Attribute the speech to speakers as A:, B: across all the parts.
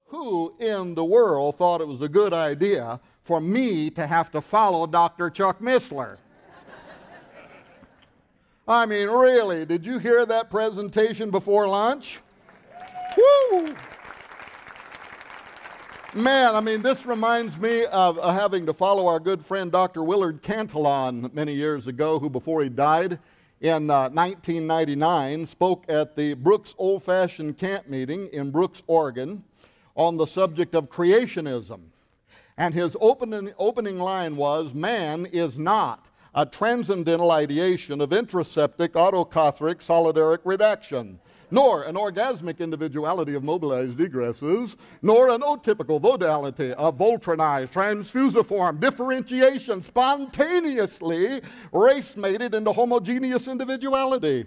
A: who in the world thought it was a good idea for me to have to follow Dr. Chuck Missler? I mean, really, did you hear that presentation before lunch? Woo! Man, I mean, this reminds me of having to follow our good friend Dr. Willard Cantillon many years ago, who before he died in 1999 spoke at the Brooks Old-Fashioned Camp meeting in Brooks, Oregon on the subject of creationism. And his opening line was, "Man is not a transcendental ideation of intraseptic, autocatharic, solidaric redaction, nor an orgasmic individuality of mobilized egresses, nor an atypical modality of Voltronized, transfusiform differentiation, spontaneously race-mated into homogeneous individuality.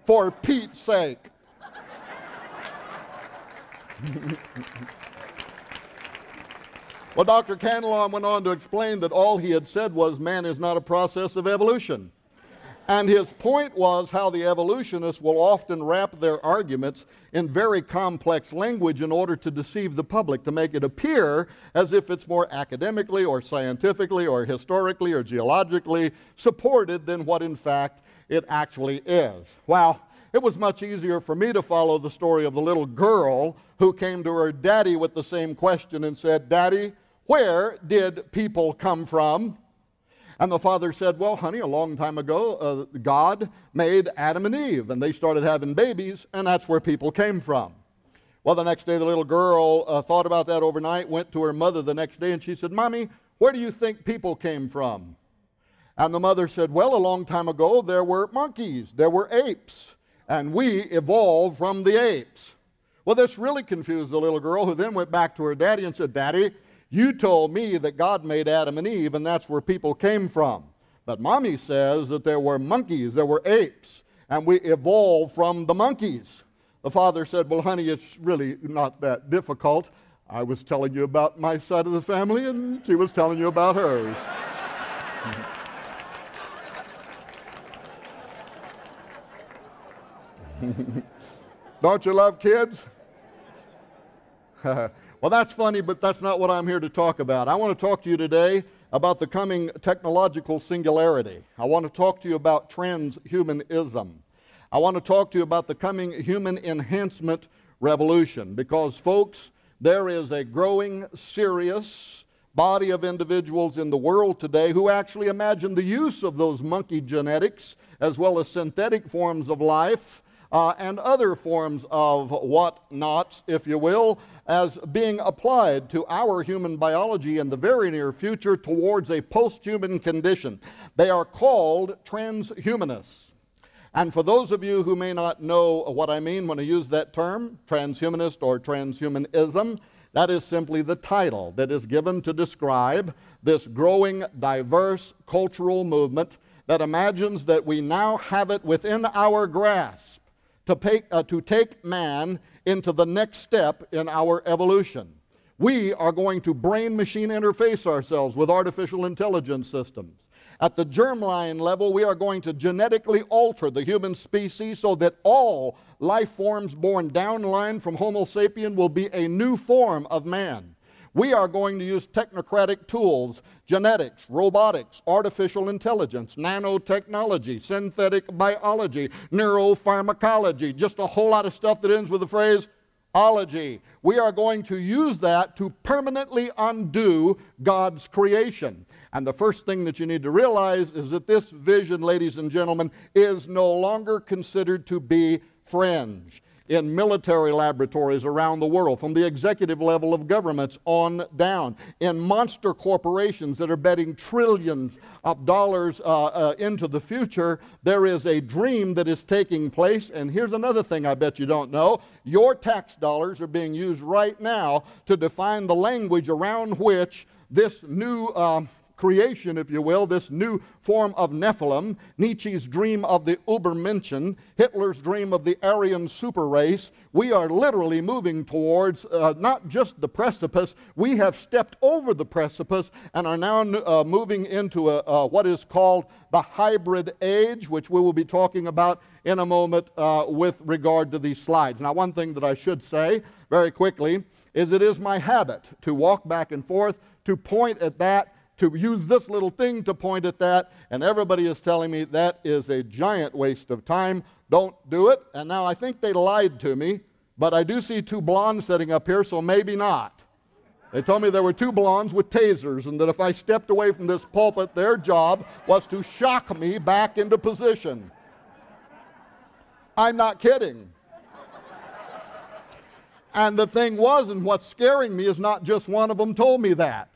A: For Pete's sake." Well, Dr. Cantillon went on to explain that all he had said was man is not a process of evolution. And his point was how the evolutionists will often wrap their arguments in very complex language in order to deceive the public, to make it appear as if it's more academically or scientifically or historically or geologically supported than what in fact it actually is. Well, it was much easier for me to follow the story of the little girl who came to her daddy with the same question and said, "Daddy, where did people come from?" And the father said, "Well, honey, a long time ago, God made Adam and Eve, and they started having babies, and that's where people came from." Well, the next day, the little girl thought about that overnight, went to her mother the next day, and she said, "Mommy, where do you think people came from?" And the mother said, "Well, a long time ago, there were monkeys, there were apes, and we evolved from the apes." Well, this really confused the little girl, who then went back to her daddy and said, "Daddy, you told me that God made Adam and Eve, and that's where people came from. But Mommy says that there were monkeys, there were apes, and we evolved from the monkeys." The father said, "Well, honey, it's really not that difficult. I was telling you about my side of the family, and she was telling you about hers." Don't you love kids? Well, that's funny, but that's not what I'm here to talk about. I want to talk to you today about the coming technological singularity. I want to talk to you about transhumanism. I want to talk to you about the coming human enhancement revolution, because, folks, there is a growing, serious body of individuals in the world today who actually imagine the use of those monkey genetics as well as synthetic forms of life and other forms of whatnots, if you will, as being applied to our human biology in the very near future towards a post-human condition. They are called transhumanists. And for those of you who may not know what I mean when I use that term, transhumanist or transhumanism, that is simply the title that is given to describe this growing, diverse cultural movement that imagines that we now have it within our grasp to take man into the next step in our evolution. We are going to brain-machine interface ourselves with artificial intelligence systems. At the germline level, we are going to genetically alter the human species so that all life forms born downline from Homo sapien will be a new form of man. We are going to use technocratic tools, genetics, robotics, artificial intelligence, nanotechnology, synthetic biology, neuropharmacology, just a whole lot of stuff that ends with the phrase ology. We are going to use that to permanently undo God's creation. And the first thing that you need to realize is that this vision, ladies and gentlemen, is no longer considered to be fringe. In military laboratories around the world, from the executive level of governments on down, in monster corporations that are betting trillions of dollars into the future, there is a dream that is taking place. And here's another thing I bet you don't know. Your tax dollars are being used right now to define the language around which this new creation, if you will, this new form of Nephilim, Nietzsche's dream of the Übermenschen, Hitler's dream of the Aryan super race, we are literally moving towards not just the precipice, we have stepped over the precipice and are now moving into what is called the hybrid age, which we will be talking about in a moment with regard to these slides. Now, one thing that I should say very quickly, is it is my habit to walk back and forth, to point at that, to use this little thing to point at that, and everybody is telling me that is a giant waste of time. Don't do it. And now I think they lied to me, but I do see two blondes sitting up here, so maybe not. They told me there were two blondes with tasers, and that if I stepped away from this pulpit, their job was to shock me back into position. I'm not kidding. And the thing was, and what's scaring me is not just one of them told me that.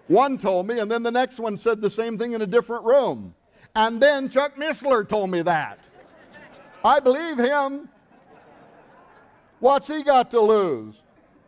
A: One told me, and then the next one said the same thing in a different room. And then Chuck Missler told me that. I believe him. What's he got to lose?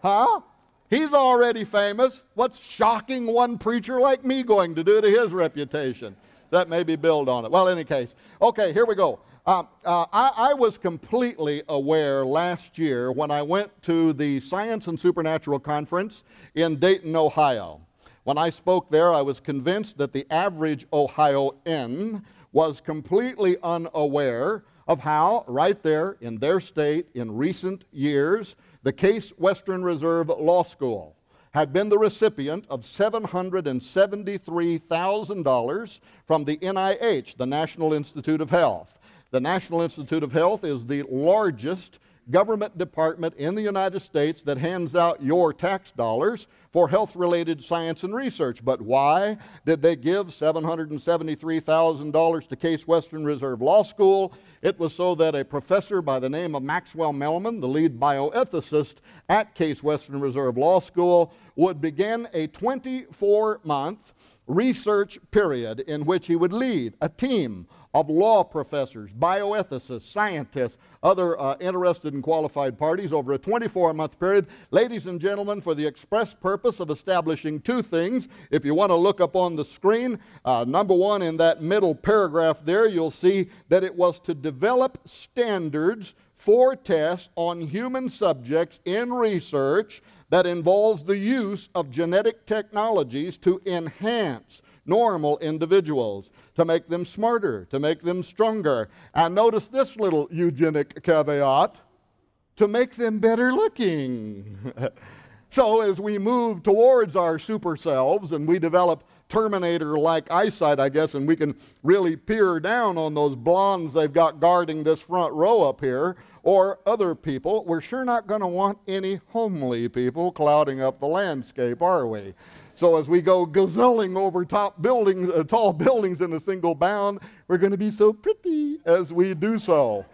A: Huh? He's already famous. What's shocking one preacher like me going to do to his reputation? That maybe build on it. Well, in any case. Okay, here we go. I was completely aware last year when I went to the Science and Supernatural Conference in Dayton, Ohio. When I spoke there, I was convinced that the average Ohioan was completely unaware of how, right there in their state in recent years, the Case Western Reserve Law School had been the recipient of $773,000 from the NIH, the National Institute of Health. The National Institute of Health is the largest government department in the United States that hands out your tax dollars for health-related science and research. But why did they give $773,000 to Case Western Reserve Law School? It was so that a professor by the name of Maxwell Melman, the lead bioethicist at Case Western Reserve Law School, would begin a 24-month research period in which he would lead a team of law professors, bioethicists, scientists, other interested and qualified parties over a 24-month period, ladies and gentlemen, for the express purpose of establishing two things. If you want to look up on the screen, number one, in that middle paragraph there, you'll see that it was to develop standards for tests on human subjects in research that involves the use of genetic technologies to enhance normal individuals, to make them smarter, to make them stronger. And notice this little eugenic caveat, to make them better looking. So as we move towards our super selves and we develop Terminator-like eyesight, I guess, and we can really peer down on those blondes they've got guarding this front row up here, or other people, we're sure not going to want any homely people clouding up the landscape, are we? So as we go gazelling over tall buildings in a single bound, we're going to be so pretty as we do so.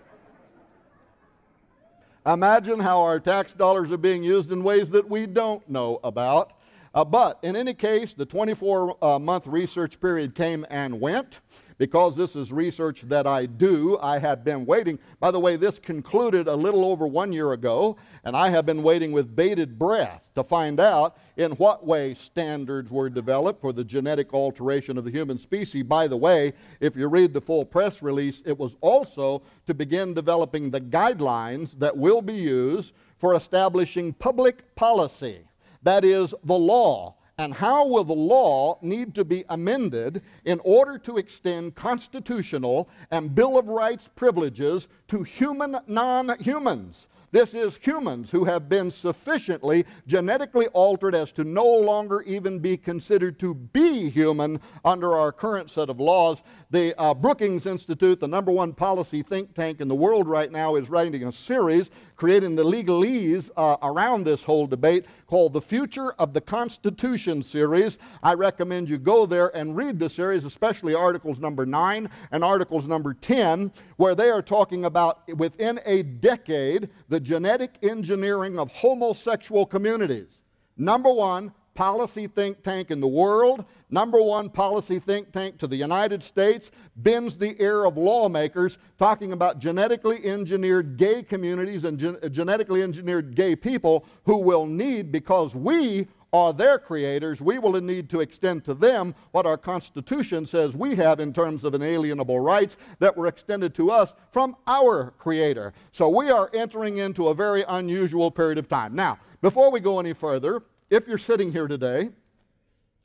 A: Imagine how our tax dollars are being used in ways that we don't know about. But in any case, the 24-month research period came and went. Because this is research that I do, I have been waiting. By the way, this concluded a little over 1 year ago, and I have been waiting with bated breath to find out in what way standards were developed for the genetic alteration of the human species. By the way, if you read the full press release, it was also to begin developing the guidelines that will be used for establishing public policy. That is, the law. And how will the law need to be amended in order to extend constitutional and Bill of Rights privileges to human non-humans? This is humans who have been sufficiently genetically altered as to no longer even be considered to be human under our current set of laws. The Brookings Institute, the #1 policy think tank in the world right now, is writing a series creating the legalese around this whole debate called the Future of the Constitution series. I recommend you go there and read the series, especially articles number 9 and articles number 10, where they are talking about, within a decade, the genetic engineering of homosexual communities. #1 policy think tank in the world, #1 policy think tank to the United States, bends the ear of lawmakers talking about genetically engineered gay communities and genetically engineered gay people who will need, because we are their creators, we will need to extend to them what our Constitution says we have in terms of inalienable rights that were extended to us from our Creator. So we are entering into a very unusual period of time. Now, before we go any further, if you're sitting here today,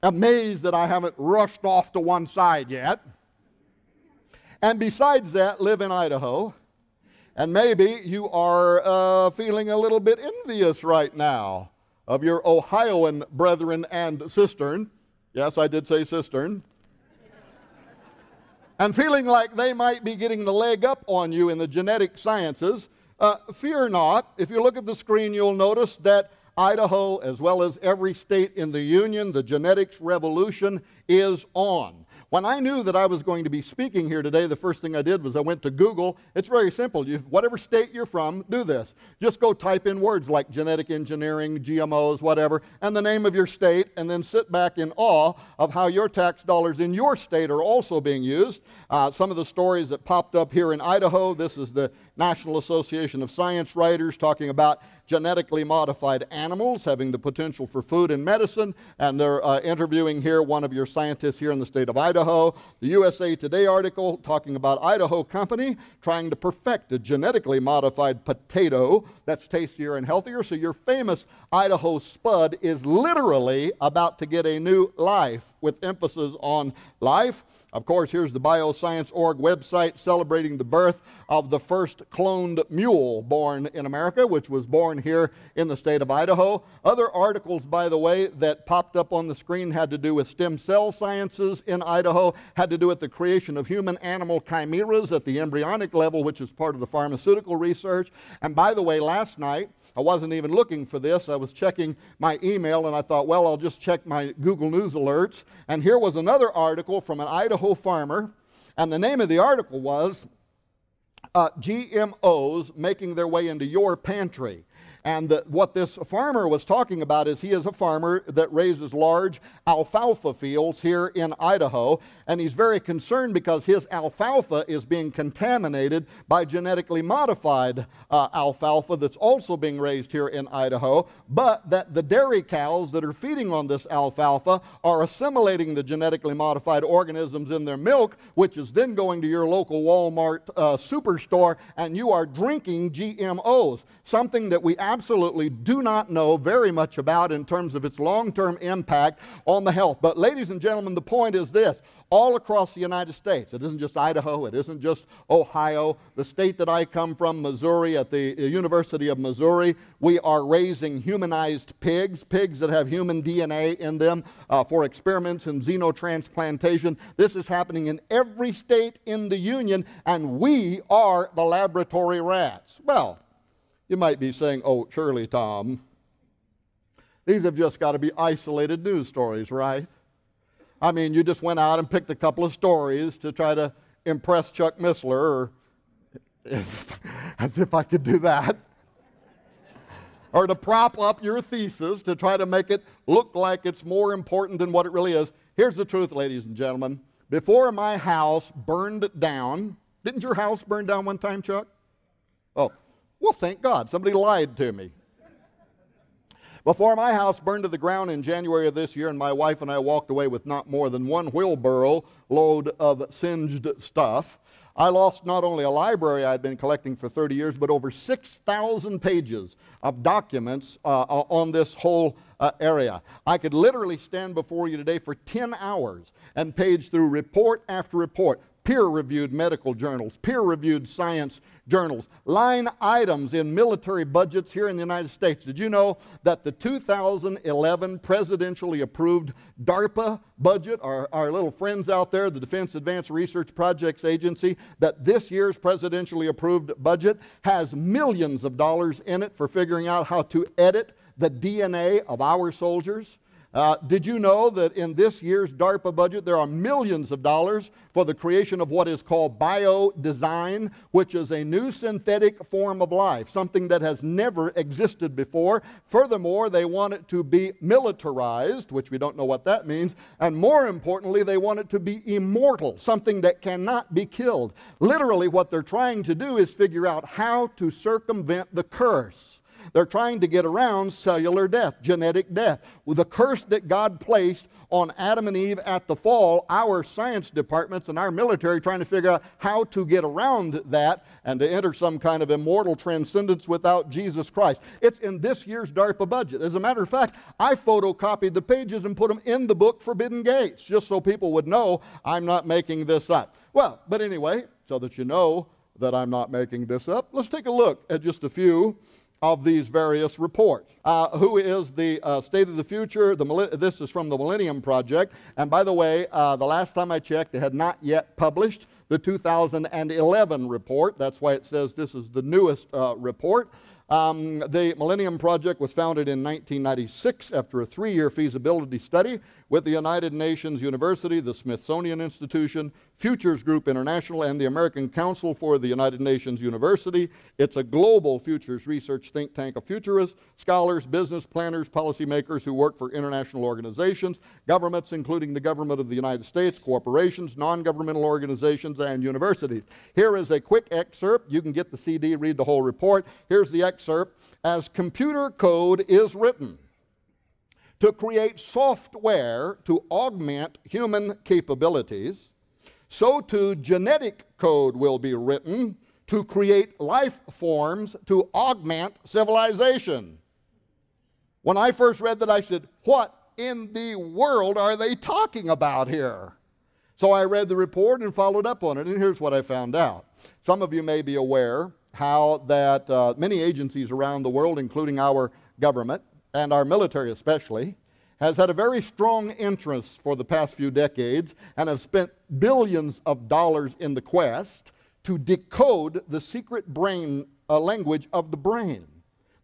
A: amazed that I haven't rushed off to one side yet, and besides that, live in Idaho, and maybe you are feeling a little bit envious right now of your Ohioan brethren and cistern, yes, I did say cistern, and feeling like they might be getting the leg up on you in the genetic sciences, fear not. If you look at the screen, you'll notice that Idaho, as well as every state in the Union, the genetics revolution is on. When I knew that I was going to be speaking here today, the first thing I did was I went to Google. It's very simple. Whatever state you're from, do this. Just go type in words like genetic engineering, GMOs, whatever, and the name of your state, and then sit back in awe of how your tax dollars in your state are also being used. Some of the stories that popped up here in Idaho, this is the National Association of Science Writers talking about genetically modified animals having the potential for food and medicine, and they're interviewing here one of your scientists here in the state of Idaho. The USA Today article talking about Idaho company trying to perfect a genetically modified potato that's tastier and healthier. So your famous Idaho Spud is literally about to get a new life, with emphasis on life. Of course, here's the Bioscience.org website celebrating the birth of the first cloned mule born in America, which was born here in the state of Idaho. Other articles, by the way, that popped up on the screen had to do with stem cell sciences in Idaho, had to do with the creation of human-animal chimeras at the embryonic level, which is part of the pharmaceutical research. And by the way, last night, I wasn't even looking for this. I was checking my email, and I thought, well, I'll just check my Google News alerts. And here was another article from an Idaho farmer, and the name of the article was GMOs Making Their Way into Your Pantry. And what this farmer was talking about is he is a farmer that raises large alfalfa fields here in Idaho, and he's very concerned because his alfalfa is being contaminated by genetically modified alfalfa that's also being raised here in Idaho, but that the dairy cows that are feeding on this alfalfa are assimilating the genetically modified organisms in their milk, which is then going to your local Walmart superstore, and you are drinking GMOs, something that we absolutely do not know very much about in terms of its long-term impact on the health. But ladies and gentlemen, the point is this. All across the United States, it isn't just Idaho, it isn't just Ohio, the state that I come from, Missouri, at the University of Missouri, we are raising humanized pigs, pigs that have human DNA in them for experiments in xenotransplantation. This is happening in every state in the Union, and we are the laboratory rats. Well, you might be saying, oh, surely, Tom, these have just got to be isolated news stories, right? I mean, you just went out and picked a couple of stories to try to impress Chuck Missler, or as if I could do that, or to prop up your thesis to try to make it look like it's more important than what it really is. Here's the truth, ladies and gentlemen. Before my house burned down, didn't your house burn down one time, Chuck? Oh, well, thank God. Somebody lied to me. Before my house burned to the ground in January of this year, and my wife and I walked away with not more than one wheelbarrow load of singed stuff, I lost not only a library I'd been collecting for 30 years, but over 6,000 pages of documents on this whole area. I could literally stand before you today for 10 hours and page through report after report, peer-reviewed medical journals, peer-reviewed science journals, line items in military budgets here in the United States. Did you know that the 2011 presidentially approved DARPA budget, our little friends out there, the Defense Advanced Research Projects Agency, that this year's presidentially approved budget has millions of dollars in it for figuring out how to edit the DNA of our soldiers? Did you know that in this year's DARPA budget there are millions of dollars for the creation of what is called biodesign, which is a new synthetic form of life, something that has never existed before. Furthermore, they want it to be militarized, which we don't know what that means, and more importantly, they want it to be immortal, something that cannot be killed. Literally, what they're trying to do is figure out how to circumvent the curse. They're trying to get around cellular death, genetic death. With the curse that God placed on Adam and Eve at the fall, our science departments and our military trying to figure out how to get around that and to enter some kind of immortal transcendence without Jesus Christ. It's in this year's DARPA budget. As a matter of fact, I photocopied the pages and put them in the book Forbidden Gates, just so people would know I'm not making this up. Well, but anyway, so that you know that I'm not making this up, let's take a look at just a few of these various reports. Who is the State of the Future? This is from the Millennium Project. And by the way, the last time I checked, they had not yet published the 2011 report. That's why it says this is the newest report. The Millennium Project was founded in 1996 after a 3-year feasibility study with the United Nations University, the Smithsonian Institution, Futures Group International, and the American Council for the United Nations University. It's a global futures research think tank of futurists, scholars, business planners, policymakers who work for international organizations, governments, including the government of the United States, corporations, non-governmental organizations, and universities. Here is a quick excerpt. You can get the CD, read the whole report. Here's the excerpt. As computer code is written to create software to augment human capabilities, so too genetic code will be written to create life forms to augment civilization. When I first read that, I said, what in the world are they talking about here? So I read the report and followed up on it, and here's what I found out. Some of you may be aware how that many agencies around the world, including our government, and our military especially, has had a very strong interest for the past few decades and have spent billions of dollars in the quest to decode the secret brain language of the brain,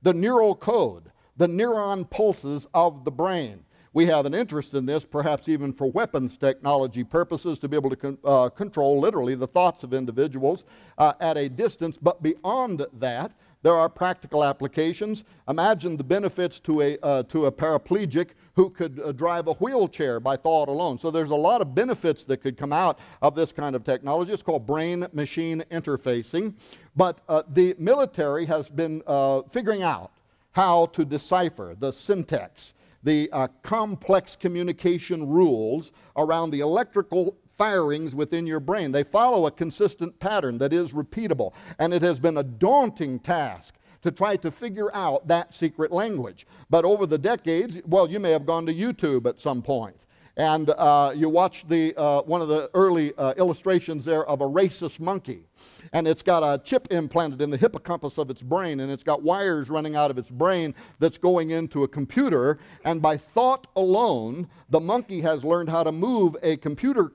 A: the neural code, the neuron pulses of the brain. We have an interest in this, perhaps even for weapons technology purposes, to be able to control literally the thoughts of individuals at a distance. But beyond that, there are practical applications. Imagine the benefits to a paraplegic who could drive a wheelchair by thought alone. So there's a lot of benefits that could come out of this kind of technology. It's called brain-machine interfacing. But the military has been figuring out how to decipher the syntax, the complex communication rules around the electrical firings within your brain. They follow a consistent pattern that is repeatable, and it has been a daunting task to try to figure out that secret language. But over the decades, well, you may have gone to YouTube at some point, and you watched one of the early illustrations there of a rhesus monkey, and it's got a chip implanted in the hippocampus of its brain, and it's got wires running out of its brain that's going into a computer, and by thought alone, the monkey has learned how to move a computer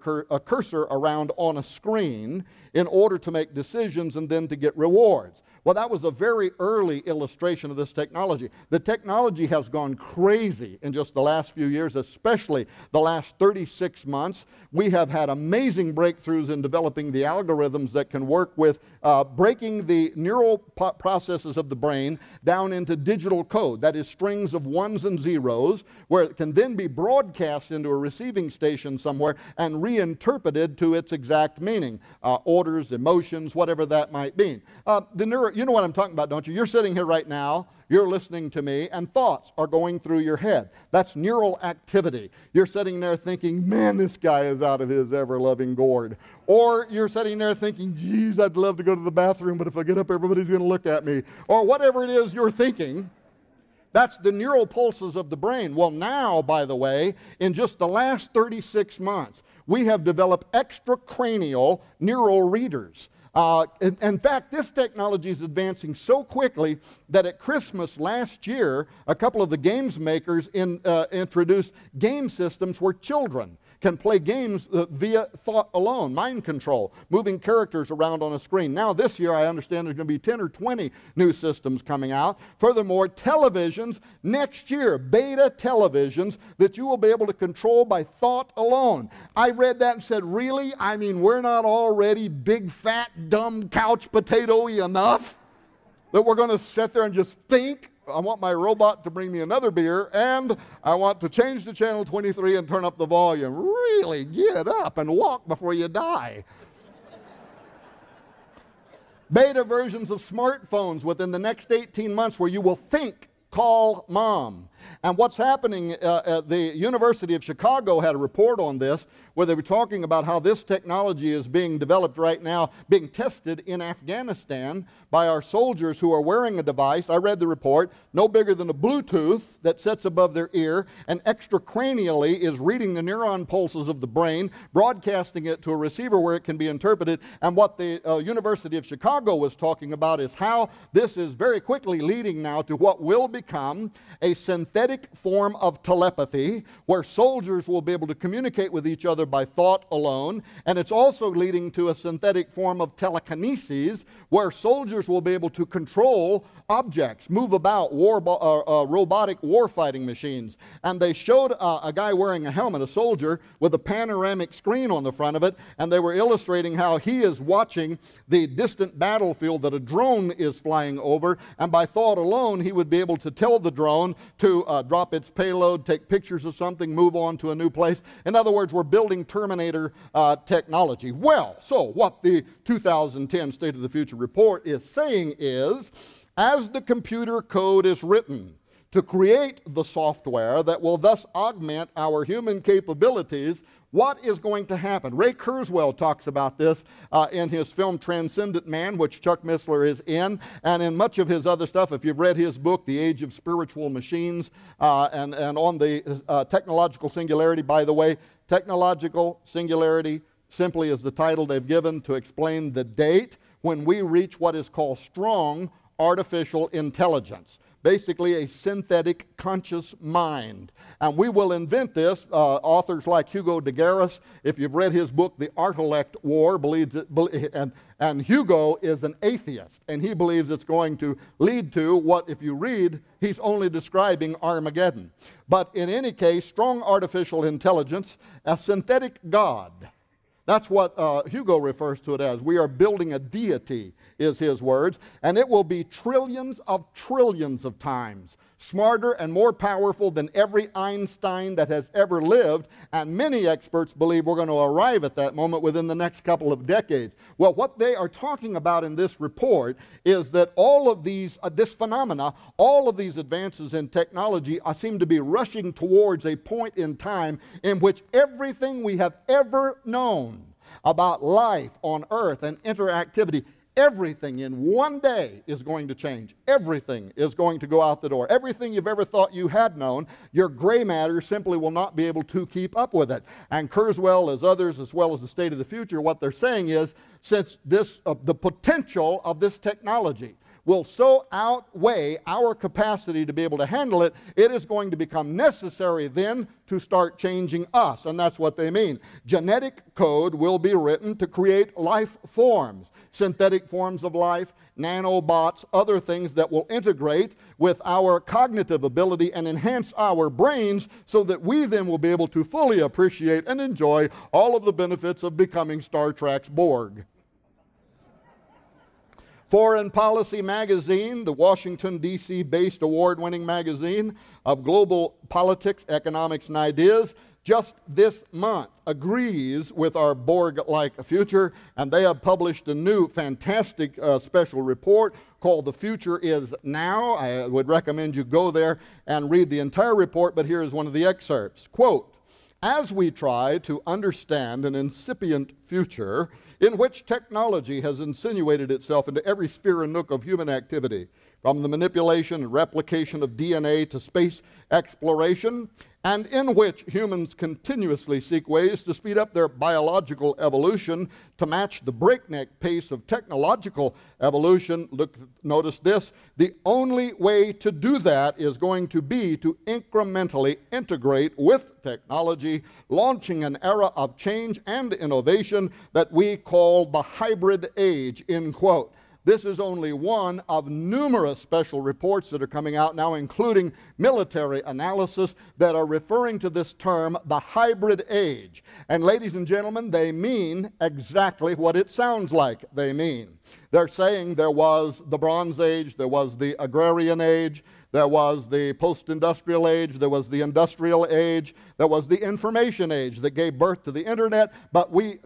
A: cursor around on a screen in order to make decisions and then to get rewards. Well, that was a very early illustration of this technology. The technology has gone crazy in just the last few years, especially the last 36 months. We have had amazing breakthroughs in developing the algorithms that can work with breaking the neural processes of the brain down into digital code, that is strings of ones and zeros, where it can then be broadcast into a receiving station somewhere and reinterpreted to its exact meaning, orders, emotions, whatever that might mean. You know what I'm talking about, don't you? You're sitting here right now, you're listening to me, and thoughts are going through your head. That's neural activity. You're sitting there thinking, man, this guy is out of his ever-loving gourd. Or you're sitting there thinking, geez, I'd love to go to the bathroom, but if I get up, everybody's going to look at me. Or whatever it is you're thinking, that's the neural pulses of the brain. Well, now, by the way, in just the last 36 months, we have developed extracranial neural readers. In fact, this technology is advancing so quickly that at Christmas last year, a couple of the games makers introduced game systems where children can play games via thought alone, mind control, moving characters around on a screen. Now this year, I understand there's going to be 10 or 20 new systems coming out. Furthermore, televisions next year, beta televisions that you will be able to control by thought alone. I read that and said, really? I mean, we're not already big, fat, dumb couch potato-y enough that we're going to sit there and just think? I want my robot to bring me another beer, and I want to change to channel 23 and turn up the volume. Really, get up and walk before you die. Beta versions of smartphones within the next 18 months where you will think, call mom. And what's happening, the University of Chicago had a report on this where they were talking about how this technology is being developed right now, being tested in Afghanistan by our soldiers who are wearing a device. I read the report, no bigger than a Bluetooth that sits above their ear and extracranially is reading the neuron pulses of the brain, broadcasting it to a receiver where it can be interpreted. And what the University of Chicago was talking about is how this is very quickly leading now to what will become a synthetic form of telepathy where soldiers will be able to communicate with each other by thought alone. And it's also leading to a synthetic form of telekinesis where soldiers will be able to control objects, move about, robotic war-fighting machines. And they showed a guy wearing a helmet, a soldier, with a panoramic screen on the front of it, and they were illustrating how he is watching the distant battlefield that a drone is flying over, and by thought alone, he would be able to tell the drone to drop its payload, take pictures of something, move on to a new place. In other words, we're building Terminator technology. Well, so what the 2010 State of the Future report is saying is, as the computer code is written to create the software that will thus augment our human capabilities, what is going to happen? Ray Kurzweil talks about this in his film Transcendent Man, which Chuck Missler is in, and in much of his other stuff. If you've read his book, The Age of Spiritual Machines, and on the technological singularity, by the way, technological singularity simply is the title they've given to explain the date when we reach what is called strong artificial intelligence, basically a synthetic conscious mind. And we will invent this. Authors like Hugo de Garis, if you've read his book, The Artellect War, believes it, and Hugo is an atheist, and he believes it's going to lead to what, if you read, he's only describing Armageddon. But in any case, strong artificial intelligence, a synthetic God. That's what Hugo refers to it as. We are building a deity, is his words, and it will be trillions of times smarter and more powerful than every Einstein that has ever lived, and many experts believe we're going to arrive at that moment within the next couple of decades. Well, what they are talking about in this report is that all of these, this phenomena, all of these advances in technology seem to be rushing towards a point in time in which everything we have ever known about life on Earth and interactivity, everything in one day is going to change. Everything is going to go out the door. Everything you've ever thought you had known, your gray matter simply will not be able to keep up with it. And Kurzweil, as others, as well as the State of the Future, what they're saying is, since this, the potential of this technology will so outweigh our capacity to be able to handle it, it is going to become necessary then to start changing us. And that's what they mean. Genetic code will be written to create life forms, synthetic forms of life, nanobots, other things that will integrate with our cognitive ability and enhance our brains so that we then will be able to fully appreciate and enjoy all of the benefits of becoming Star Trek's Borg. Foreign Policy Magazine, the Washington, D.C. based award-winning magazine of global politics, economics, and ideas, just this month agrees with our Borg-like future, and they have published a new fantastic special report called The Future Is Now. I would recommend you go there and read the entire report, but here is one of the excerpts. Quote, "As we try to understand an incipient future in which technology has insinuated itself into every sphere and nook of human activity, from the manipulation and replication of DNA to space exploration, and in which humans continuously seek ways to speed up their biological evolution to match the breakneck pace of technological evolution." Notice this, the only way to do that is going to be to incrementally integrate with technology, launching an era of change and innovation that we call the hybrid age, end quote. This is only one of numerous special reports that are coming out now, including military analysis that are referring to this term, the hybrid age. And ladies and gentlemen, they mean exactly what it sounds like they mean. They're saying there was the Bronze Age, there was the Agrarian Age, there was the post-industrial age, there was the industrial age, there was the information age that gave birth to the internet, but we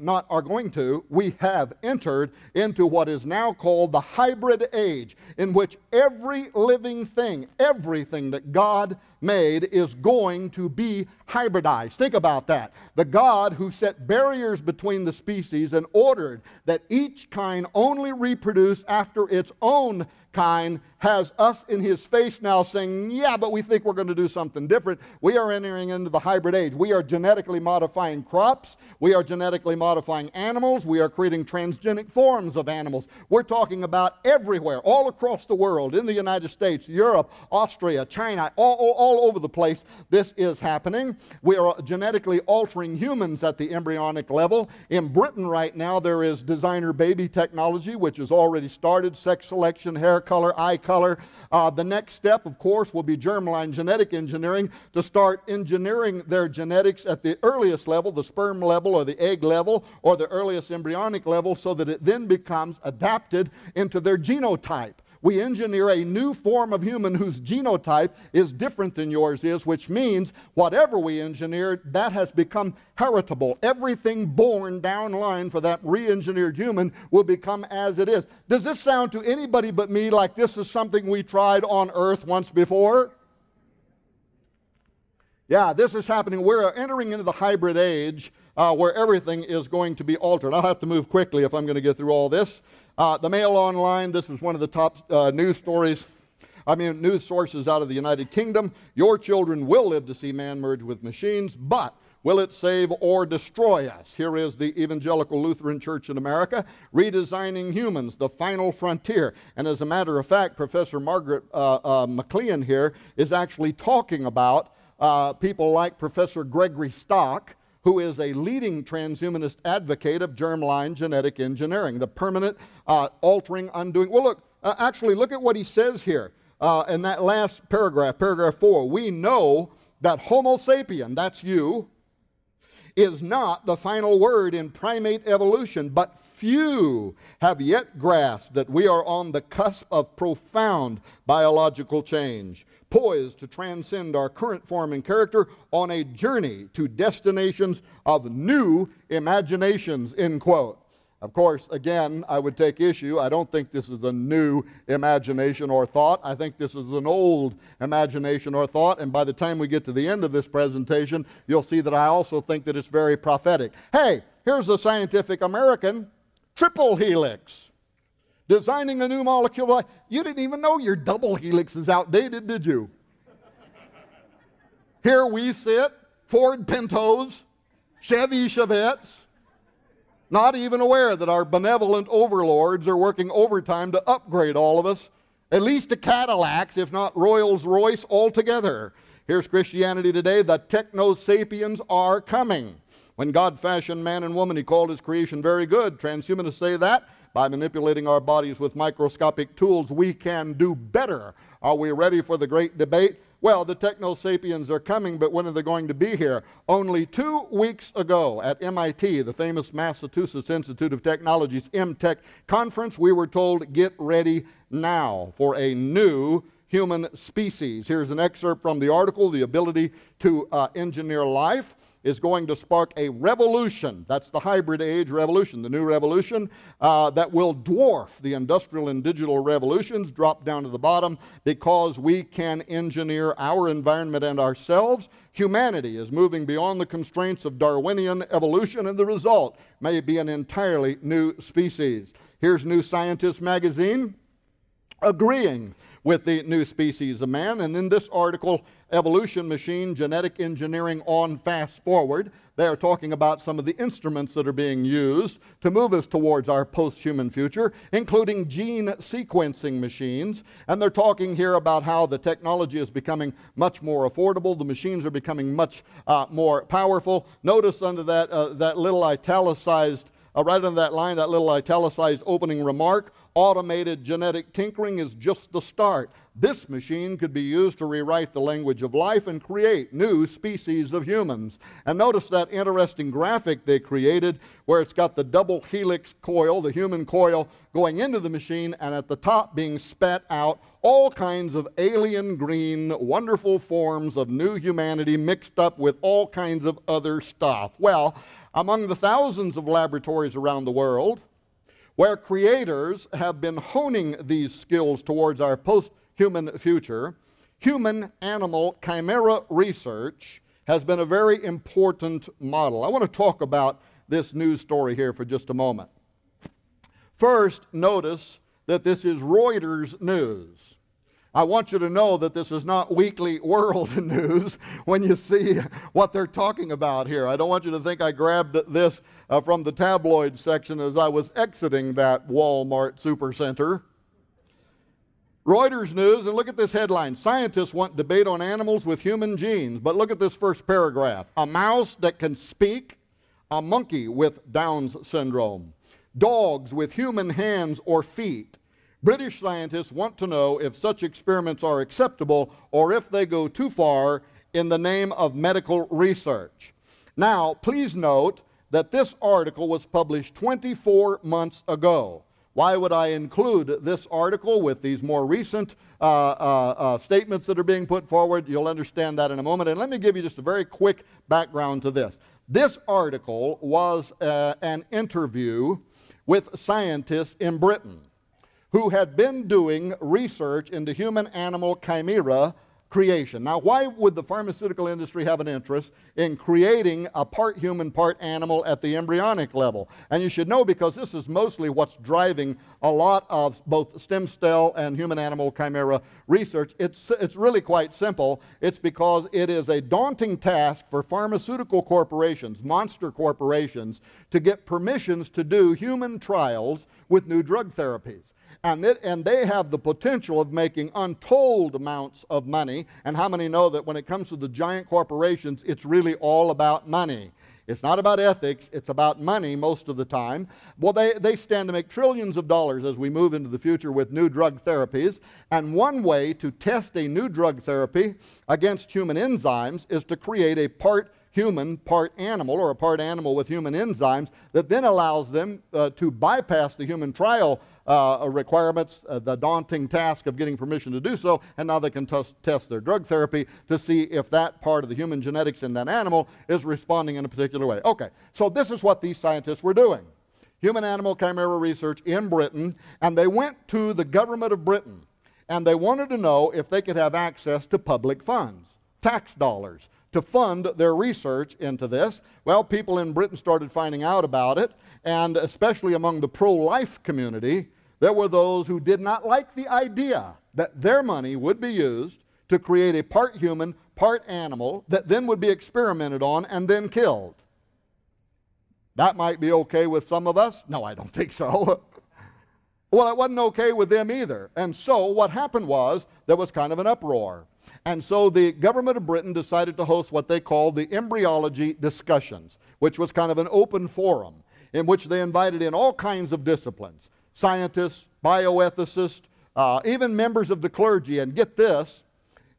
A: have entered into what is now called the hybrid age, in which every living thing, everything that God made is going to be hybridized. Think about that. The God who set barriers between the species and ordered that each kind only reproduce after its own kind has us in his face now saying, yeah, but we think we're going to do something different. We are entering into the hybrid age. We are genetically modifying crops. We are genetically modifying animals. We are creating transgenic forms of animals. We're talking about everywhere, all across the world, in the United States, Europe, Austria, China, all over the place. This is happening. We are genetically altering humans at the embryonic level. In Britain right now, there is designer baby technology, which has already started, sex selection, hair color, eye color. The next step, of course, will be germline genetic engineering to start engineering their genetics at the earliest level, the sperm level or the egg level or the earliest embryonic level, so that it then becomes adapted into their genotype. We engineer a new form of human whose genotype is different than yours is, which means whatever we engineer, that has become heritable. Everything born down line for that re-engineered human will become as it is. Does this sound to anybody but me like this is something we tried on earth once before? Yeah, this is happening. We're entering into the hybrid age where everything is going to be altered. I'll have to move quickly if I'm going to get through all this. The Mail Online, this is one of the top news sources out of the United Kingdom. Your children will live to see man merge with machines, but will it save or destroy us? Here is the Evangelical Lutheran Church in America, Redesigning Humans, the Final Frontier. And as a matter of fact, Professor Margaret McLean here is actually talking about people like Professor Gregory Stock, who is a leading transhumanist advocate of germline genetic engineering, the permanent altering, undoing. Well, look, actually, look at what he says here in that last paragraph, paragraph 4. We know that Homo sapien, that's you, is not the final word in primate evolution, but few have yet grasped that we are on the cusp of profound biological change, poised to transcend our current form and character on a journey to destinations of new imaginations, end quote. Of course, again, I would take issue. I don't think this is a new imagination or thought. I think this is an old imagination or thought, and by the time we get to the end of this presentation, you'll see that I also think that it's very prophetic. Hey, here's a Scientific American, triple helix. Designing a new molecule. You didn't even know your double helix is outdated, did you? Here we sit, Ford Pintos, Chevy Chevettes, not even aware that our benevolent overlords are working overtime to upgrade all of us, at least to Cadillacs, if not Rolls-Royce altogether. Here's Christianity Today. The techno-sapiens are coming. When God fashioned man and woman, he called his creation very good. Transhumanists say that. By manipulating our bodies with microscopic tools, we can do better. Are we ready for the great debate? Well, the techno-sapiens are coming, but when are they going to be here? Only 2 weeks ago at MIT, the famous Massachusetts Institute of Technology's MTech conference, we were told, get ready now for a new human species. Here's an excerpt from the article. The ability to engineer life is going to spark a revolution. That's the hybrid age revolution, the new revolution that will dwarf the industrial and digital revolutions, drop down to the bottom, because we can engineer our environment and ourselves. Humanity is moving beyond the constraints of Darwinian evolution, and the result may be an entirely new species. Here's New Scientist magazine agreeing with the new species of man. And in this article, Evolution Machine, Genetic Engineering on Fast Forward, they are talking about some of the instruments that are being used to move us towards our post-human future, including gene sequencing machines. And they're talking here about how the technology is becoming much more affordable. The machines are becoming much more powerful. Notice under that little italicized, right under that line, that little italicized opening remark, automated genetic tinkering is just the start. This machine could be used to rewrite the language of life and create new species of humans. And notice that interesting graphic they created where it's got the double helix coil, the human coil, going into the machine, and at the top being spat out all kinds of alien green, wonderful forms of new humanity mixed up with all kinds of other stuff. Well, among the thousands of laboratories around the world where creators have been honing these skills towards our post-human future, human-animal chimera research has been a very important model. I want to talk about this news story here for just a moment. First, notice that this is Reuters news. I want you to know that this is not Weekly World News when you see what they're talking about here. I don't want you to think I grabbed this from the tabloid section as I was exiting that Walmart supercenter. Reuters News, and look at this headline. Scientists want debate on animals with human genes. But look at this first paragraph. A mouse that can speak, a monkey with Down's syndrome, dogs with human hands or feet. British scientists want to know if such experiments are acceptable or if they go too far in the name of medical research. Now, please note that this article was published 24 months ago. Why would I include this article with these more recent statements that are being put forward? You'll understand that in a moment. And let me give you just a very quick background to this. This article was an interview with scientists in Britain who had been doing research into human-animal chimera creation. Now, why would the pharmaceutical industry have an interest in creating a part human, part animal at the embryonic level? And you should know, because this is mostly what's driving a lot of both stem cell and human-animal chimera research. It's really quite simple. It's because it is a daunting task for pharmaceutical corporations, monster corporations, to get permissions to do human trials with new drug therapies. And they have the potential of making untold amounts of money. And how many know that when it comes to the giant corporations, it's really all about money? It's not about ethics, it's about money most of the time. Well, they stand to make trillions of dollars as we move into the future with new drug therapies. And one way to test a new drug therapy against human enzymes is to create a part human, part animal, or a part animal with human enzymes that then allows them to bypass the human trial requirements, the daunting task of getting permission to do so, and now they can test their drug therapy to see if that part of the human genetics in that animal is responding in a particular way. Okay, so this is what these scientists were doing. Human-animal chimera research in Britain, and they went to the government of Britain, and they wanted to know if they could have access to public funds, tax dollars, to fund their research into this. Well, people in Britain started finding out about it, and especially among the pro-life community, there were those who did not like the idea that their money would be used to create a part human, part animal that then would be experimented on and then killed. That might be okay with some of us. No, I don't think so. Well, it wasn't okay with them either. And so what happened was there was kind of an uproar. And so the government of Britain decided to host what they called the embryology discussions, which was kind of an open forum in which they invited in all kinds of disciplines, scientists, bioethicists, even members of the clergy. And get this,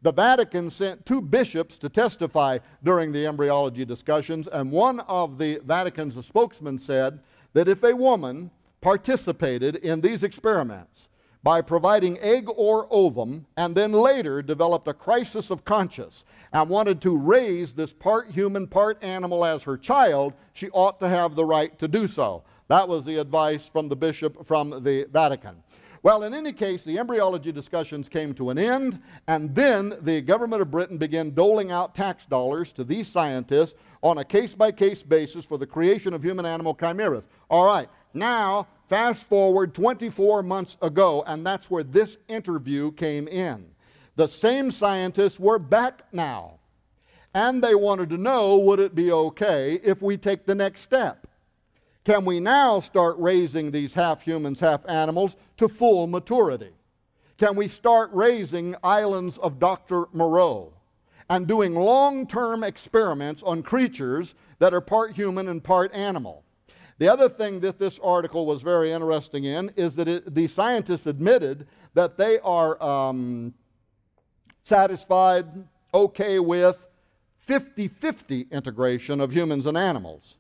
A: the Vatican sent 2 bishops to testify during the embryology discussions, and one of the Vatican's spokesmen said that if a woman participated in these experiments by providing egg or ovum, and then later developed a crisis of conscience and wanted to raise this part human, part animal as her child, she ought to have the right to do so. That was the advice from the bishop from the Vatican. Well, in any case, the embryology discussions came to an end, and then the government of Britain began doling out tax dollars to these scientists on a case-by-case basis for the creation of human-animal chimeras. All right, now, fast forward 24 months ago, and that's where this interview came in. The same scientists were back now, and they wanted to know, would it be okay if we take the next step? Can we now start raising these half humans, half animals to full maturity? Can we start raising islands of Dr. Moreau and doing long-term experiments on creatures that are part human and part animal? The other thing that this article was very interesting in is that the scientists admitted that they are satisfied, okay with 50-50 integration of humans and animals.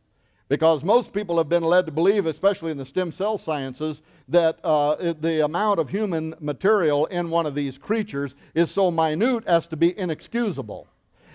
A: Because most people have been led to believe, especially in the stem cell sciences, that the amount of human material in one of these creatures is so minute as to be inexcusable.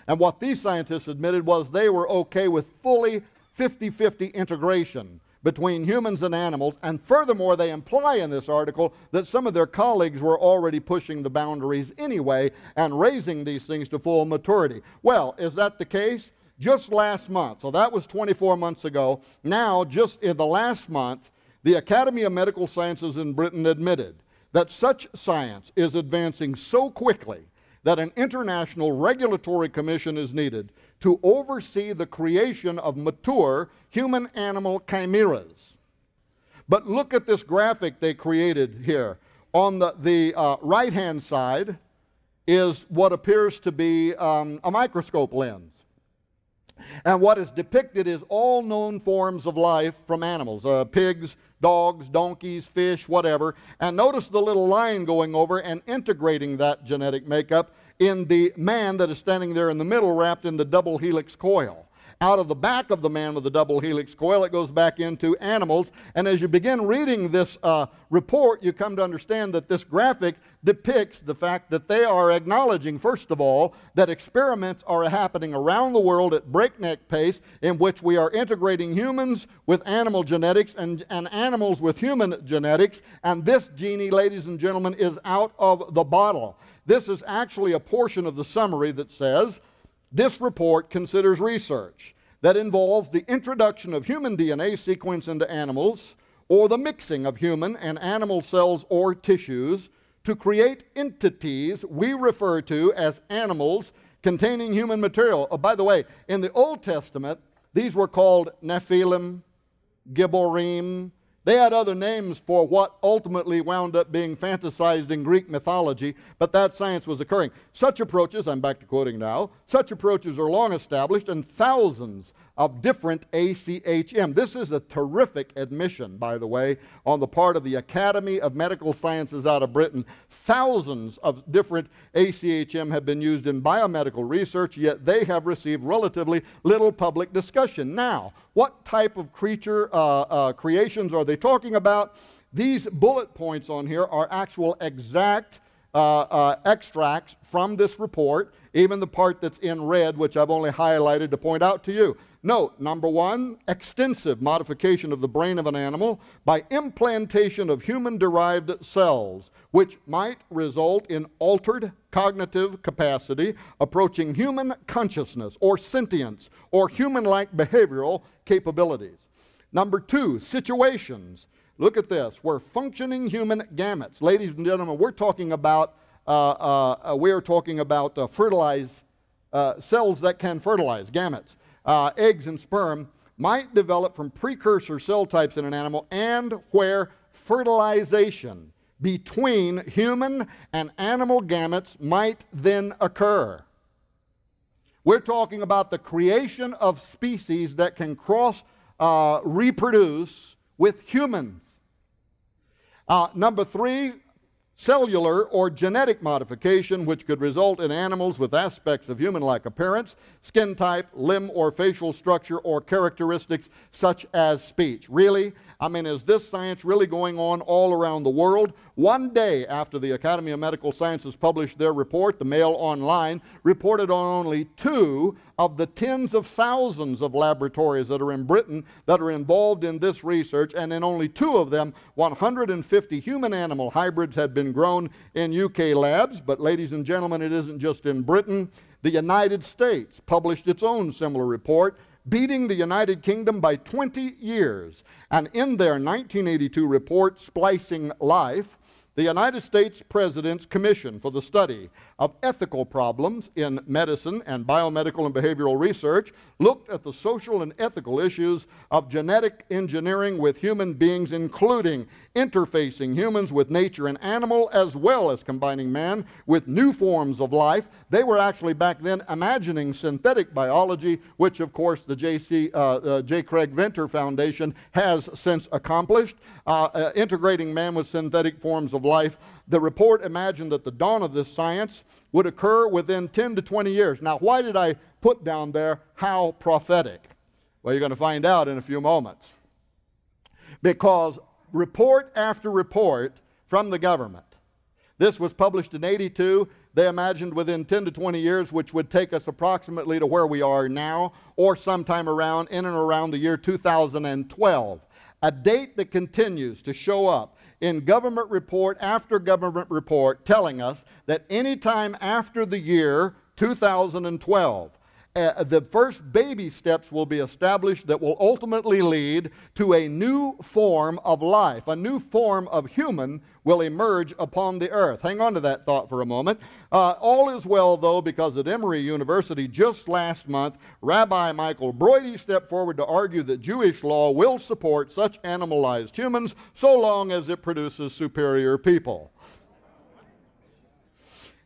A: And what these scientists admitted was they were okay with fully 50-50 integration between humans and animals, and furthermore, they imply in this article that some of their colleagues were already pushing the boundaries anyway and raising these things to full maturity. Well, is that the case? Just last month, so that was 24 months ago, now just in the last month, the Academy of Medical Sciences in Britain admitted that such science is advancing so quickly that an international regulatory commission is needed to oversee the creation of mature human-animal chimeras. But look at this graphic they created here. On the right-hand side is what appears to be a microscope lens. And what is depicted is all known forms of life from animals, pigs, dogs, donkeys, fish, whatever. And notice the little line going over and integrating that genetic makeup in the man that is standing there in the middle wrapped in the double helix coil. Out of the back of the man with the double helix coil, it goes back into animals. And as you begin reading this report, you come to understand that this graphic depicts the fact that they are acknowledging, first of all, that experiments are happening around the world at breakneck pace in which we are integrating humans with animal genetics and animals with human genetics. And this genie, ladies and gentlemen, is out of the bottle. This is actually a portion of the summary that says, this report considers research that involves the introduction of human DNA sequence into animals or the mixing of human and animal cells or tissues to create entities we refer to as animals containing human material. Oh, by the way, in the Old Testament, these were called Nephilim, Gibborim. They had other names for what ultimately wound up being fantasized in Greek mythology, but that science was occurring. Such approaches, I'm back to quoting now, such approaches are long established and thousands of different ACHM. This is a terrific admission, by the way, on the part of the Academy of Medical Sciences out of Britain. Thousands of different ACHM have been used in biomedical research, yet they have received relatively little public discussion. Now, what type of creature creations are they talking about? These bullet points on here are actual exact extracts from this report, even the part that's in red, which I've only highlighted to point out to you. Note, number one, extensive modification of the brain of an animal by implantation of human-derived cells, which might result in altered cognitive capacity approaching human consciousness or sentience or human-like behavioral capabilities. Number two, situations. Look at this, where functioning human gametes. Ladies and gentlemen, we're talking about fertilized cells that can fertilize, gametes. Eggs and sperm might develop from precursor cell types in an animal, and where fertilization between human and animal gametes might then occur. We're talking about the creation of species that can reproduce with humans. Number three, cellular or genetic modification, which could result in animals with aspects of human-like appearance, skin type, limb or facial structure, or characteristics such as speech. Really? I mean, is this science really going on all around the world? One day after the Academy of Medical Sciences published their report, the Mail Online reported on only 2 of the tens of thousands of laboratories that are in Britain that are involved in this research, and in only 2 of them, 150 human-animal hybrids had been grown in UK labs. But ladies and gentlemen, it isn't just in Britain. The United States published its own similar report, beating the United Kingdom by 20 years. And in their 1982 report, Splicing Life, the United States President's Commission for the Study of Ethical Problems in Medicine and Biomedical and Behavioral Research looked at the social and ethical issues of genetic engineering with human beings, including interfacing humans with nature and animal, as well as combining man with new forms of life. They were actually back then imagining synthetic biology, which of course the J. Craig Venter Foundation has since accomplished, integrating man with synthetic forms of life. The report imagined that the dawn of this science would occur within 10 to 20 years. Now, why did I put down there how prophetic? Well, you're going to find out in a few moments. Because report after report from the government, this was published in '82, they imagined within 10 to 20 years, which would take us approximately to where we are now, or sometime in and around the year 2012. A date that continues to show up in government report after government report telling us that anytime after the year 2012, the first baby steps will be established that will ultimately lead to a new form of life. A new form of human will emerge upon the earth. Hang on to that thought for a moment. All is well, though, because at Emory University just last month, Rabbi Michael Broidy stepped forward to argue that Jewish law will support such animalized humans so long as it produces superior people.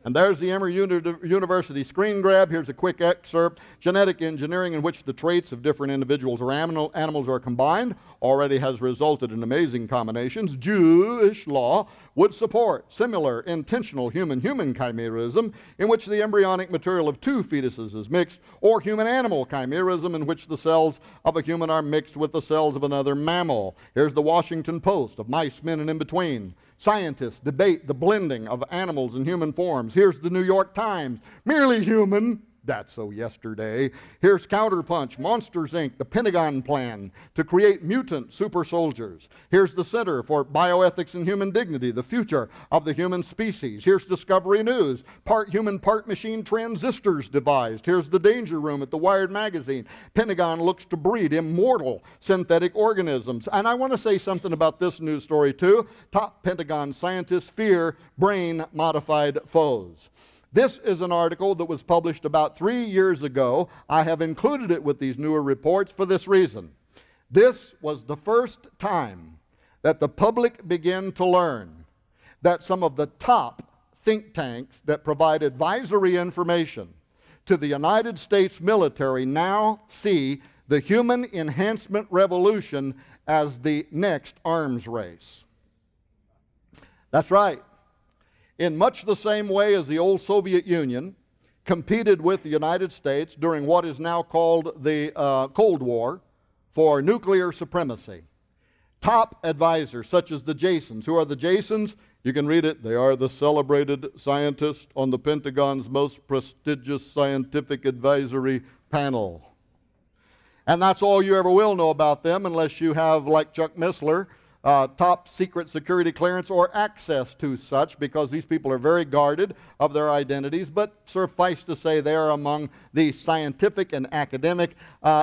A: And there's the Emory University screen grab. Here's a quick excerpt. Genetic engineering, in which the traits of different individuals or animals are combined, already has resulted in amazing combinations. Jewish law would support similar intentional human-human chimerism, in which the embryonic material of two fetuses is mixed, or human-animal chimerism, in which the cells of a human are mixed with the cells of another mammal. Here's the Washington Post of mice, men, and in between. Scientists debate the blending of animals and human forms. Here's the New York Times. Merely human. That's so yesterday. Here's Counterpunch, Monsters, Inc., the Pentagon plan to create mutant super soldiers. Here's the Center for Bioethics and Human Dignity, the future of the human species. Here's Discovery News, part human, part machine transistors devised. Here's the Danger Room at the Wired magazine. Pentagon looks to breed immortal synthetic organisms. And I want to say something about this news story too. Top Pentagon scientists fear brain-modified foes. This is an article that was published about 3 years ago. I have included it with these newer reports for this reason. This was the first time that the public began to learn that some of the top think tanks that provide advisory information to the United States military now see the human enhancement revolution as the next arms race. That's right. In much the same way as the old Soviet Union competed with the United States during what is now called the Cold War for nuclear supremacy. Top advisors such as the Jasons. Who are the Jasons? You can read it. They are the celebrated scientists on the Pentagon's most prestigious scientific advisory panel. And that's all you ever will know about them unless you have, like Chuck Missler, top secret security clearance or access to such, because these people are very guarded of their identities, but suffice to say they are among the scientific and academic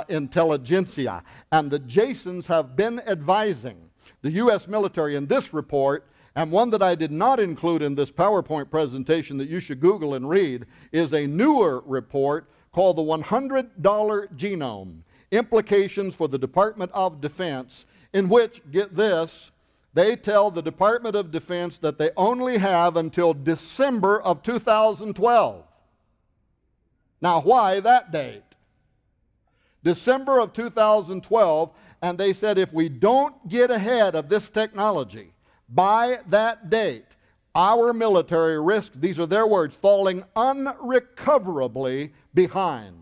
A: intelligentsia. And the Jasons have been advising the U.S. military in this report, and one that I did not include in this PowerPoint presentation that you should Google and read is a newer report called the $100 Genome, Implications for the Department of Defense, in which, get this, they tell the Department of Defense that they only have until December of 2012. Now, why that date? December of 2012, and they said if we don't get ahead of this technology by that date, our military risks, these are their words, falling unrecoverably behind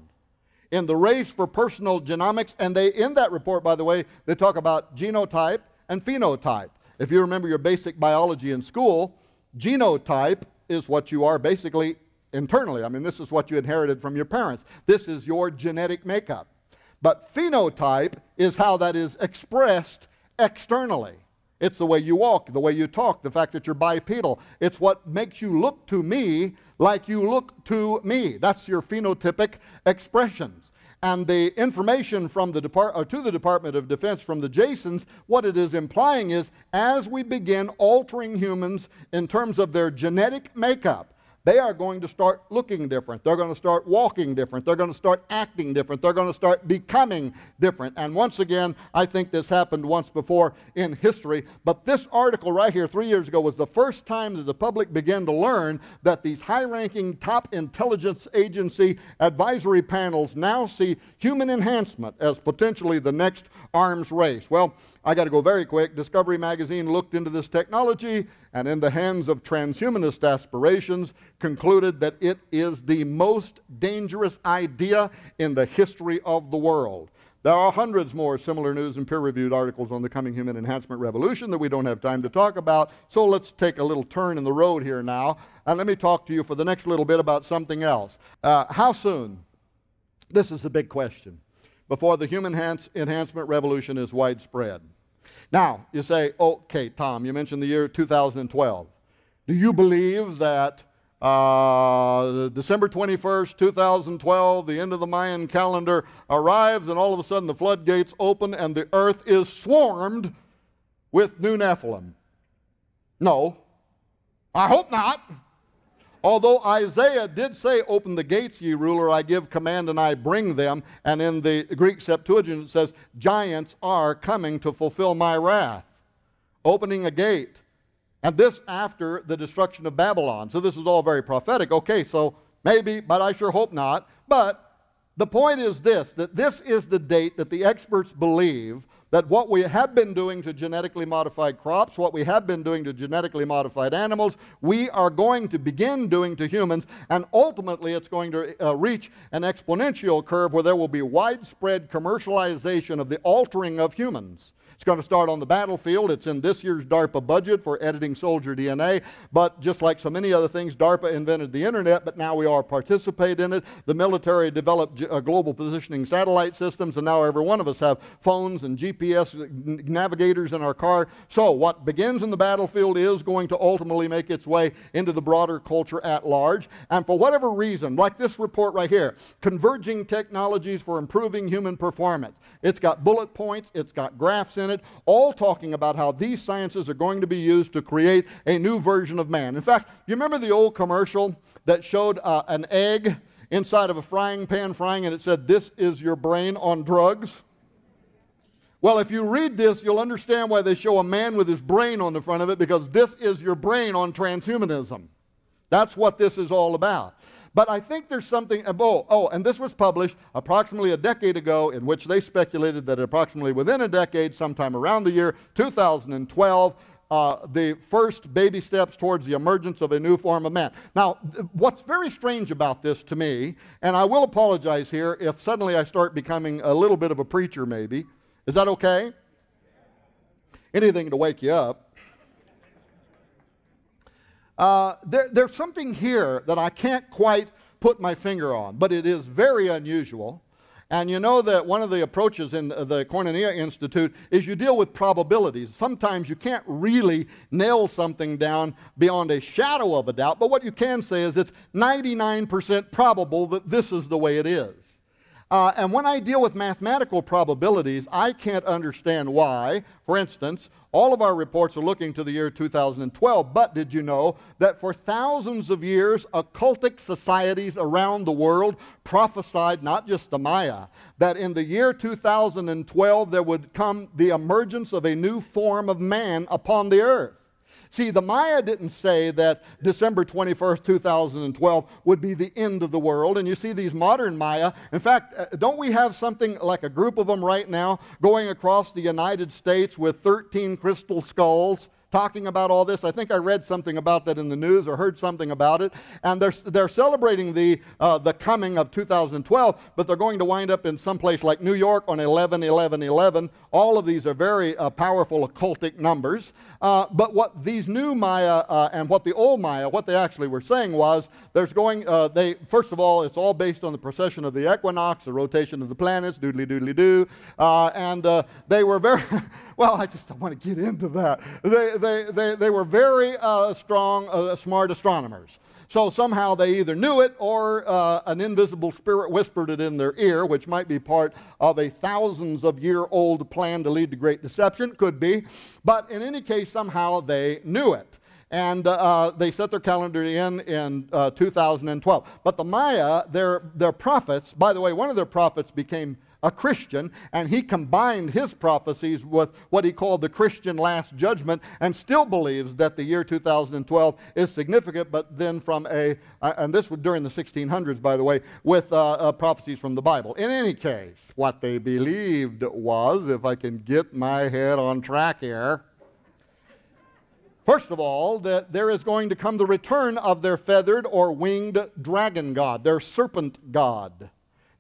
A: in the race for personal genomics. And they, in that report, by the way, they talk about genotype and phenotype. If you remember your basic biology in school, genotype is what you are basically internally. I mean, this is what you inherited from your parents. This is your genetic makeup. But phenotype is how that is expressed externally. It's the way you walk, the way you talk, the fact that you're bipedal. It's what makes you look to me like you look to me. That's your phenotypic expressions. And the information from the to the Department of Defense from the Jasons, what it is implying is as we begin altering humans in terms of their genetic makeup, they are going to start looking different. They're going to start walking different. They're going to start acting different. They're going to start becoming different. And once again, I think this happened once before in history. But this article right here 3 years ago was the first time that the public began to learn that these high-ranking top intelligence agency advisory panels now see human enhancement as potentially the next arms race. Well, I got to go very quick. Discovery magazine looked into this technology and in the hands of transhumanist aspirations concluded that it is the most dangerous idea in the history of the world. There are hundreds more similar news and peer-reviewed articles on the coming human enhancement revolution that we don't have time to talk about, so let's take a little turn in the road here now, and let me talk to you for the next little bit about something else. How soon? This is a big question. Before the human enhancement revolution is widespread. Now, you say, okay, Tom, you mentioned the year 2012. Do you believe that December 21st, 2012, the end of the Mayan calendar arrives, and all of a sudden the floodgates open and the earth is swarmed with new Nephilim? No. I hope not. Although Isaiah did say, open the gates, ye ruler, I give command and I bring them. And in the Greek Septuagint it says, giants are coming to fulfill my wrath. Opening a gate. And this after the destruction of Babylon. So this is all very prophetic. Okay, so maybe, but I sure hope not. But the point is this, that this is the date that the experts believe that what we have been doing to genetically modified crops, what we have been doing to genetically modified animals, we are going to begin doing to humans, and ultimately it's going to reach an exponential curve where there will be widespread commercialization of the altering of humans. It's going to start on the battlefield. It's in this year's DARPA budget for editing soldier DNA. But just like so many other things, DARPA invented the internet, but now we all participate in it. The military developed global positioning satellite systems, and now every one of us have phones and GPS navigators in our car. So what begins in the battlefield is going to ultimately make its way into the broader culture at large. And for whatever reason, like this report right here, Converging Technologies for Improving Human Performance. It's got bullet points, it's got graphs in it, all talking about how these sciences are going to be used to create a new version of man. In fact, you remember the old commercial that showed an egg inside of a frying pan frying, and it said, "This is your brain on drugs"? Well, if you read this, you'll understand why they show a man with his brain on the front of it, because this is your brain on transhumanism. That's what this is all about. But I think there's something, and this was published approximately a decade ago, in which they speculated that approximately within a decade, sometime around the year 2012, the first baby steps towards the emergence of a new form of man. Now, what's very strange about this to me, and I will apologize here if suddenly I start becoming a little bit of a preacher maybe. Is that okay? Anything to wake you up. There's something here that I can't quite put my finger on, but it is very unusual. And you know that one of the approaches in the Koinonia Institute is you deal with probabilities. Sometimes you can't really nail something down beyond a shadow of a doubt, but what you can say is it's 99% probable that this is the way it is. And when I deal with mathematical probabilities, I can't understand why, for instance, all of our reports are looking to the year 2012, but did you know that for thousands of years, occultic societies around the world prophesied, not just the Maya, that in the year 2012 there would come the emergence of a new form of man upon the earth? See, the Maya didn't say that December 21st, 2012 would be the end of the world. And you see these modern Maya. In fact, don't we have something like a group of them right now going across the United States with 13 crystal skulls talking about all this? I think I read something about that in the news or heard something about it. And they're celebrating the coming of 2012, but they're going to wind up in some place like New York on 11/11/11. All of these are very powerful occultic numbers. But what these new Maya and what the old Maya, what they actually were saying was, there's going, first of all, it's all based on the precession of the equinox, the rotation of the planets, doodly doodly doo. And they were very, well, I just don't want to get into that. They were very strong, smart astronomers. So somehow they either knew it or an invisible spirit whispered it in their ear, which might be part of a thousands of year old plan to lead to great deception. Could be. But in any case, somehow they knew it. And they set their calendar in 2012. But the Maya, their prophets, by the way, one of their prophets became a Christian, and he combined his prophecies with what he called the Christian Last Judgment, and still believes that the year 2012 is significant, but then from and this was during the 1600s, by the way, with prophecies from the Bible. In any case, what they believed was, if I can get my head on track here, first of all, that there is going to come the return of their feathered or winged dragon god, their serpent god,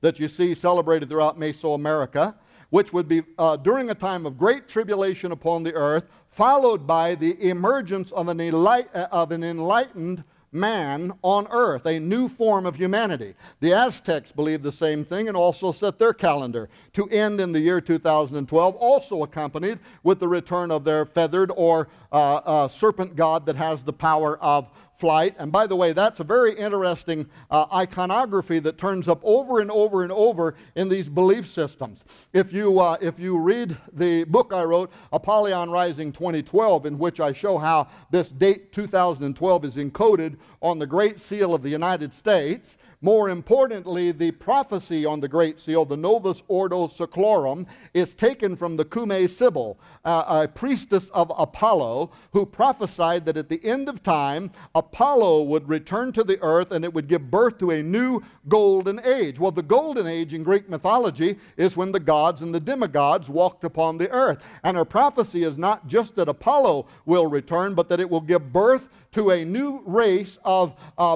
A: that you see celebrated throughout Mesoamerica, which would be during a time of great tribulation upon the earth, followed by the emergence of an enlightened man on earth, a new form of humanity. The Aztecs believed the same thing and also set their calendar to end in the year 2012, also accompanied with the return of their feathered or serpent god that has the power of flight. And by the way, that's a very interesting iconography that turns up over and over and over in these belief systems. If you read the book I wrote, Apollyon Rising 2012, in which I show how this date 2012 is encoded on the Great Seal of the United States, more importantly, the prophecy on the Great Seal, the Novus Ordo Seclorum, is taken from the Cumae Sibyl, a priestess of Apollo, who prophesied that at the end of time, Apollo would return to the earth and it would give birth to a new golden age. Well, the golden age in Greek mythology is when the gods and the demigods walked upon the earth. And her prophecy is not just that Apollo will return, but that it will give birth to a new race of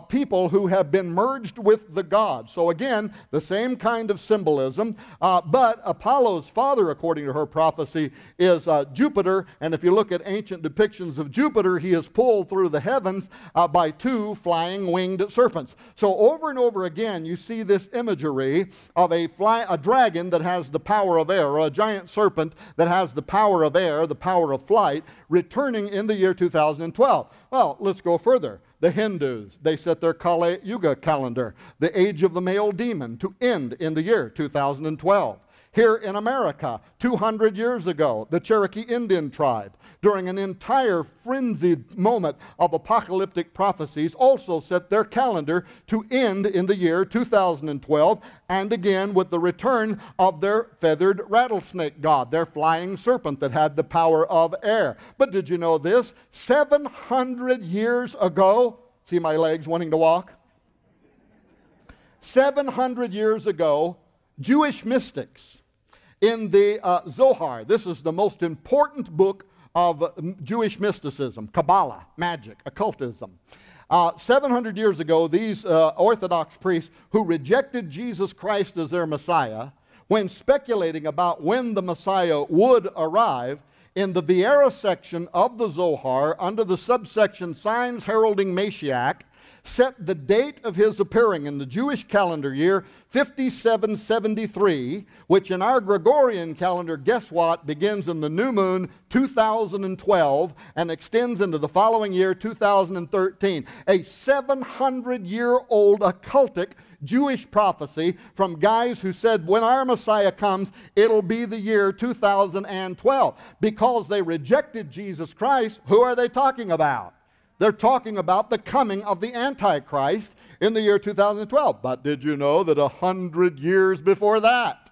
A: people who have been merged with the gods. So again, the same kind of symbolism, but Apollo's father, according to her prophecy, is Jupiter, and if you look at ancient depictions of Jupiter, he is pulled through the heavens by two flying winged serpents. So over and over again, you see this imagery of a dragon that has the power of air, or a giant serpent that has the power of air, the power of flight, returning in the year 2012. Well, let's go further. The Hindus, they set their Kali Yuga calendar, the age of the male demon, to end in the year 2012. Here in America, 200 years ago, the Cherokee Indian tribe, during an entire frenzied moment of apocalyptic prophecies, also set their calendar to end in the year 2012, and again with the return of their feathered rattlesnake god, their flying serpent that had the power of air. But did you know this? 700 years ago, see my legs wanting to walk? 700 years ago, Jewish mystics in the Zohar, this is the most important book of Jewish mysticism, Kabbalah, magic, occultism. 700 years ago, these Orthodox priests who rejected Jesus Christ as their Messiah, when speculating about when the Messiah would arrive, in the Vieira section of the Zohar, under the subsection Signs Heralding Mashiach, set the date of his appearing in the Jewish calendar year 5773, which in our Gregorian calendar, guess what, begins in the new moon 2012 and extends into the following year 2013. A 700-year-old occultic Jewish prophecy from guys who said when our Messiah comes, it'll be the year 2012. Because they rejected Jesus Christ, who are they talking about? They're talking about the coming of the Antichrist in the year 2012. But did you know that 100 years before that,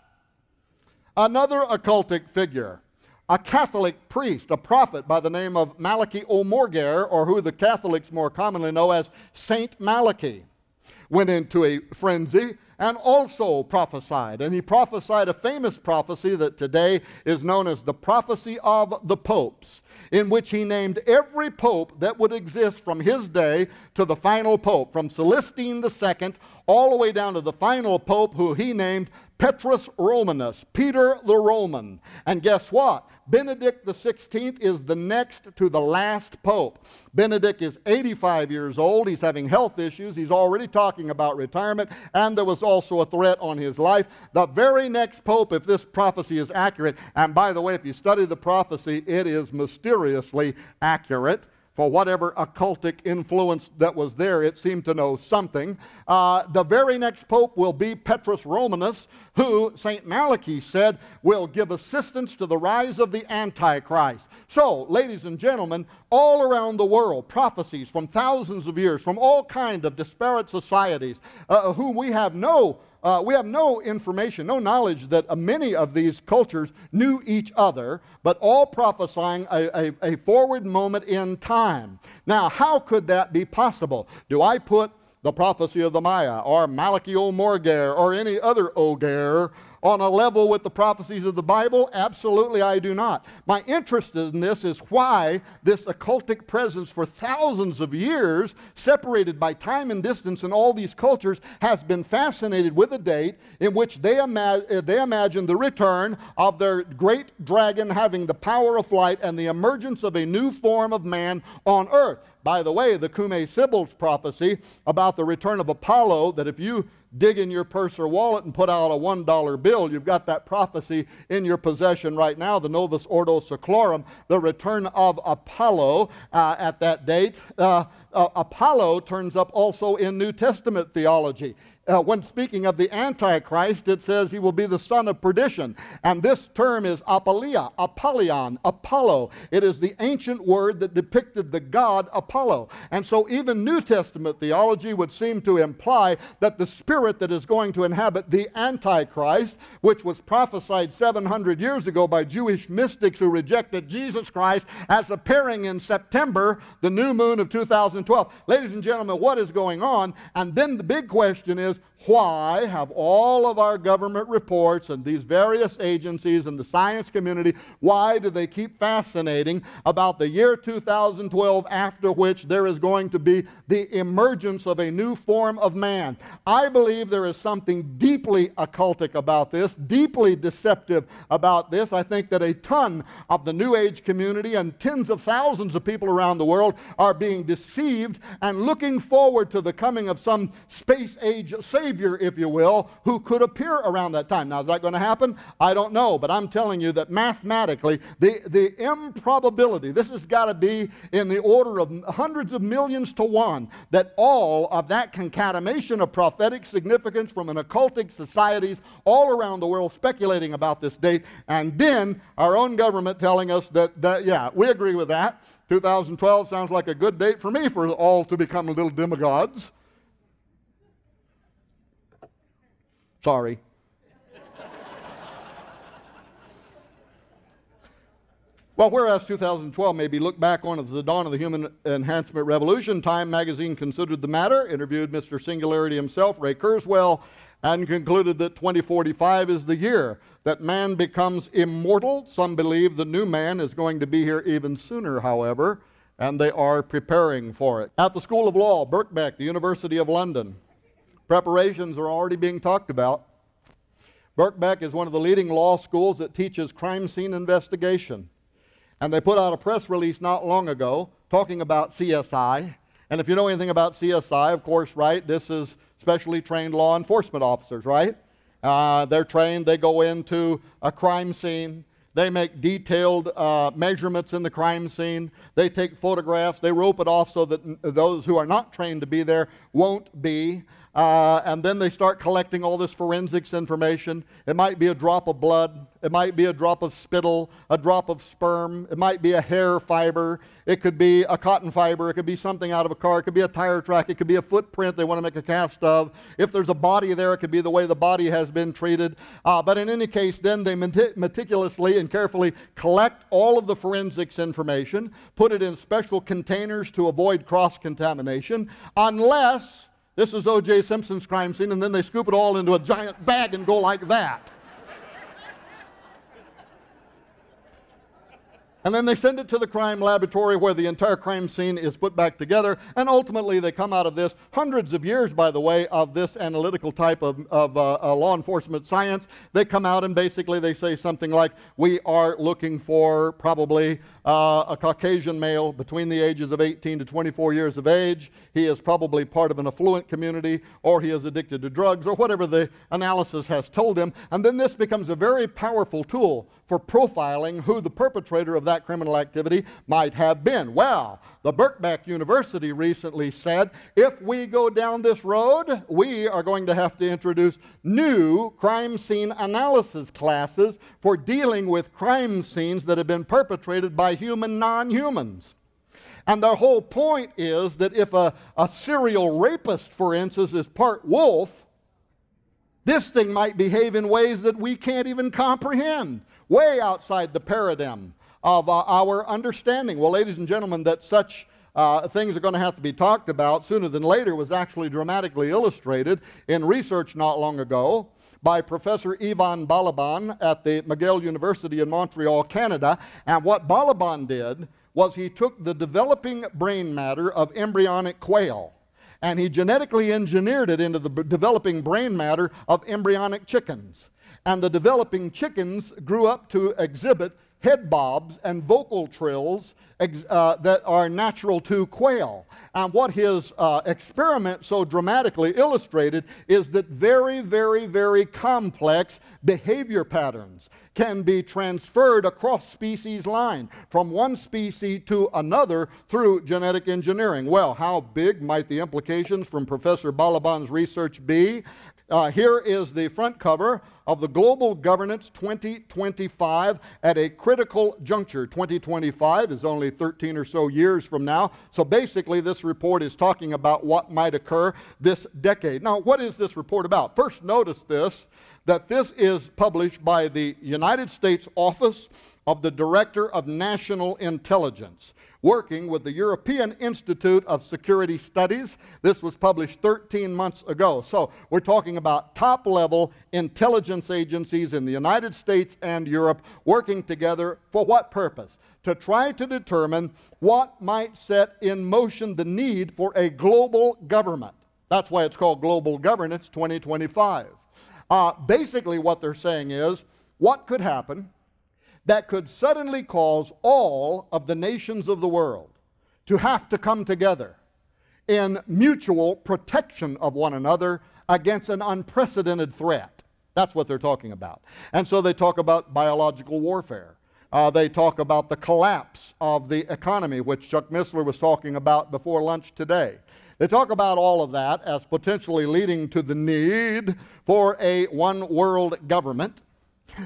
A: another occultic figure, a Catholic priest, a prophet by the name of Malachi O'Morgair, or who the Catholics more commonly know as Saint Malachi, went into a frenzy and also prophesied. And he prophesied a famous prophecy that today is known as the prophecy of the popes, in which he named every pope that would exist from his day to the final pope, from Celestine II all the way down to the final pope, who he named Petrus Romanus, Peter the Roman. And guess what? Benedict XVI is the next to the last pope. Benedict is 85 years old. He's having health issues. He's already talking about retirement, and there was also a threat on his life. The very next pope, if this prophecy is accurate, and by the way, if you study the prophecy, it is mysteriously accurate. For whatever occultic influence that was there, it seemed to know something. The very next pope will be Petrus Romanus, who St. Malachi said will give assistance to the rise of the Antichrist. So, ladies and gentlemen, all around the world, prophecies from thousands of years, from all kinds of disparate societies, whom we have no information, no knowledge that many of these cultures knew each other, but all prophesying a forward moment in time. Now, how could that be possible? Do I put the prophecy of the Maya or Malachi O'Morgair or any other O'Gair on a level with the prophecies of the Bible? Absolutely, I do not. My interest in this is why this occultic presence for thousands of years, separated by time and distance in all these cultures, has been fascinated with a date in which they imagine the return of their great dragon having the power of flight and the emergence of a new form of man on earth. by the way, the Cumae Sibyl's prophecy about the return of Apollo, that if you dig in your purse or wallet and put out a $1 bill, you've got that prophecy in your possession right now, the Novus Ordo Seclorum, the return of Apollo at that date. Apollo turns up also in New Testament theology. When speaking of the Antichrist, it says he will be the son of perdition. And this term is Apollia, Apollyon, Apollo. It is the ancient word that depicted the god Apollo. And so even New Testament theology would seem to imply that the spirit that is going to inhabit the Antichrist, which was prophesied 700 years ago by Jewish mystics who rejected Jesus Christ as appearing in September, the new moon of 2012. Ladies and gentlemen, what is going on? And then the big question is, why have all of our government reports and these various agencies and the science community, why do they keep fascinating about the year 2012, after which there is going to be the emergence of a new form of man? I believe there is something deeply occultic about this, deeply deceptive about this. I think that a ton of the New Age community and tens of thousands of people around the world are being deceived and looking forward to the coming of some space age savior, if you will, who could appear around that time. Now, is that going to happen? I don't know, but I'm telling you that mathematically, the improbability, this has got to be in the order of hundreds of millions to one, that all of that concatenation of prophetic significance from an occultic societies all around the world speculating about this date, and then our own government telling us that yeah, we agree with that. 2012 sounds like a good date for me for all to become little demigods. Sorry. Well, whereas 2012 may be looked back on as the dawn of the human enhancement revolution, Time magazine considered the matter, interviewed Mr. Singularity himself, Ray Kurzweil, and concluded that 2045 is the year that man becomes immortal. Some believe the new man is going to be here even sooner, however, and they are preparing for it. At the School of Law, Birkbeck, the University of London, preparations are already being talked about. Birkbeck is one of the leading law schools that teaches crime scene investigation. And they put out a press release not long ago talking about CSI. And if you know anything about CSI, of course, right, this is specially trained law enforcement officers, right? They're trained, they go into a crime scene, they make detailed measurements in the crime scene, they take photographs, they rope it off so that those who are not trained to be there won't be. And then they start collecting all this forensics information. It might be a drop of blood. It might be a drop of spittle, a drop of sperm. It might be a hair fiber. It could be a cotton fiber. It could be something out of a car. It could be a tire track. It could be a footprint they want to make a cast of. If there's a body there, it could be the way the body has been treated. But in any case, then they meticulously and carefully collect all of the forensics information, put it in special containers to avoid cross-contamination, unless this is O.J. Simpson's crime scene, and then they scoop it all into a giant bag and go like that. And then they send it to the crime laboratory where the entire crime scene is put back together, and ultimately they come out of this, hundreds of years, by the way, of this analytical type of law enforcement science. They come out and basically they say something like, we are looking for probably a Caucasian male between the ages of 18 to 24 years of age. He is probably part of an affluent community, or he is addicted to drugs, or whatever the analysis has told him. And then this becomes a very powerful tool for profiling who the perpetrator of that criminal activity might have been. Well, the Birkbeck University recently said, if we go down this road, we are going to have to introduce new crime scene analysis classes for dealing with crime scenes that have been perpetrated by human non-humans. And their whole point is that if a serial rapist, for instance, is part wolf, this thing might behave in ways that we can't even comprehend, way outside the paradigm of our understanding. Well, ladies and gentlemen, that such things are going to have to be talked about sooner than later was actually dramatically illustrated in research not long ago by Professor Ivan Balaban at the McGill University in Montreal, Canada. And what Balaban did was he took the developing brain matter of embryonic quail and he genetically engineered it into the developing brain matter of embryonic chickens. And the developing chickens grew up to exhibit head bobs and vocal trills that are natural to quail. And what his experiment so dramatically illustrated is that very, very, very complex behavior patterns can be transferred across species line from one species to another through genetic engineering. Well, how big might the implications from Professor Balaban's research be? Here is the front cover of the Global Governance 2025 at a critical juncture. 2025 is only 13 or so years from now. So basically this report is talking about what might occur this decade. Now, what is this report about? First, notice this, that this is published by the United States Office of the Director of National Intelligence, working with the European Institute of Security Studies. This was published 13 months ago. So we're talking about top-level intelligence agencies in the United States and Europe working together for what purpose? To try to determine what might set in motion the need for a global government. That's why it's called Global Governance 2025. Basically what they're saying is, what could happen that could suddenly cause all of the nations of the world to have to come together in mutual protection of one another against an unprecedented threat. That's what they're talking about. And so they talk about biological warfare. They talk about the collapse of the economy, which Chuck Missler was talking about before lunch today. They talk about all of that as potentially leading to the need for a one-world government.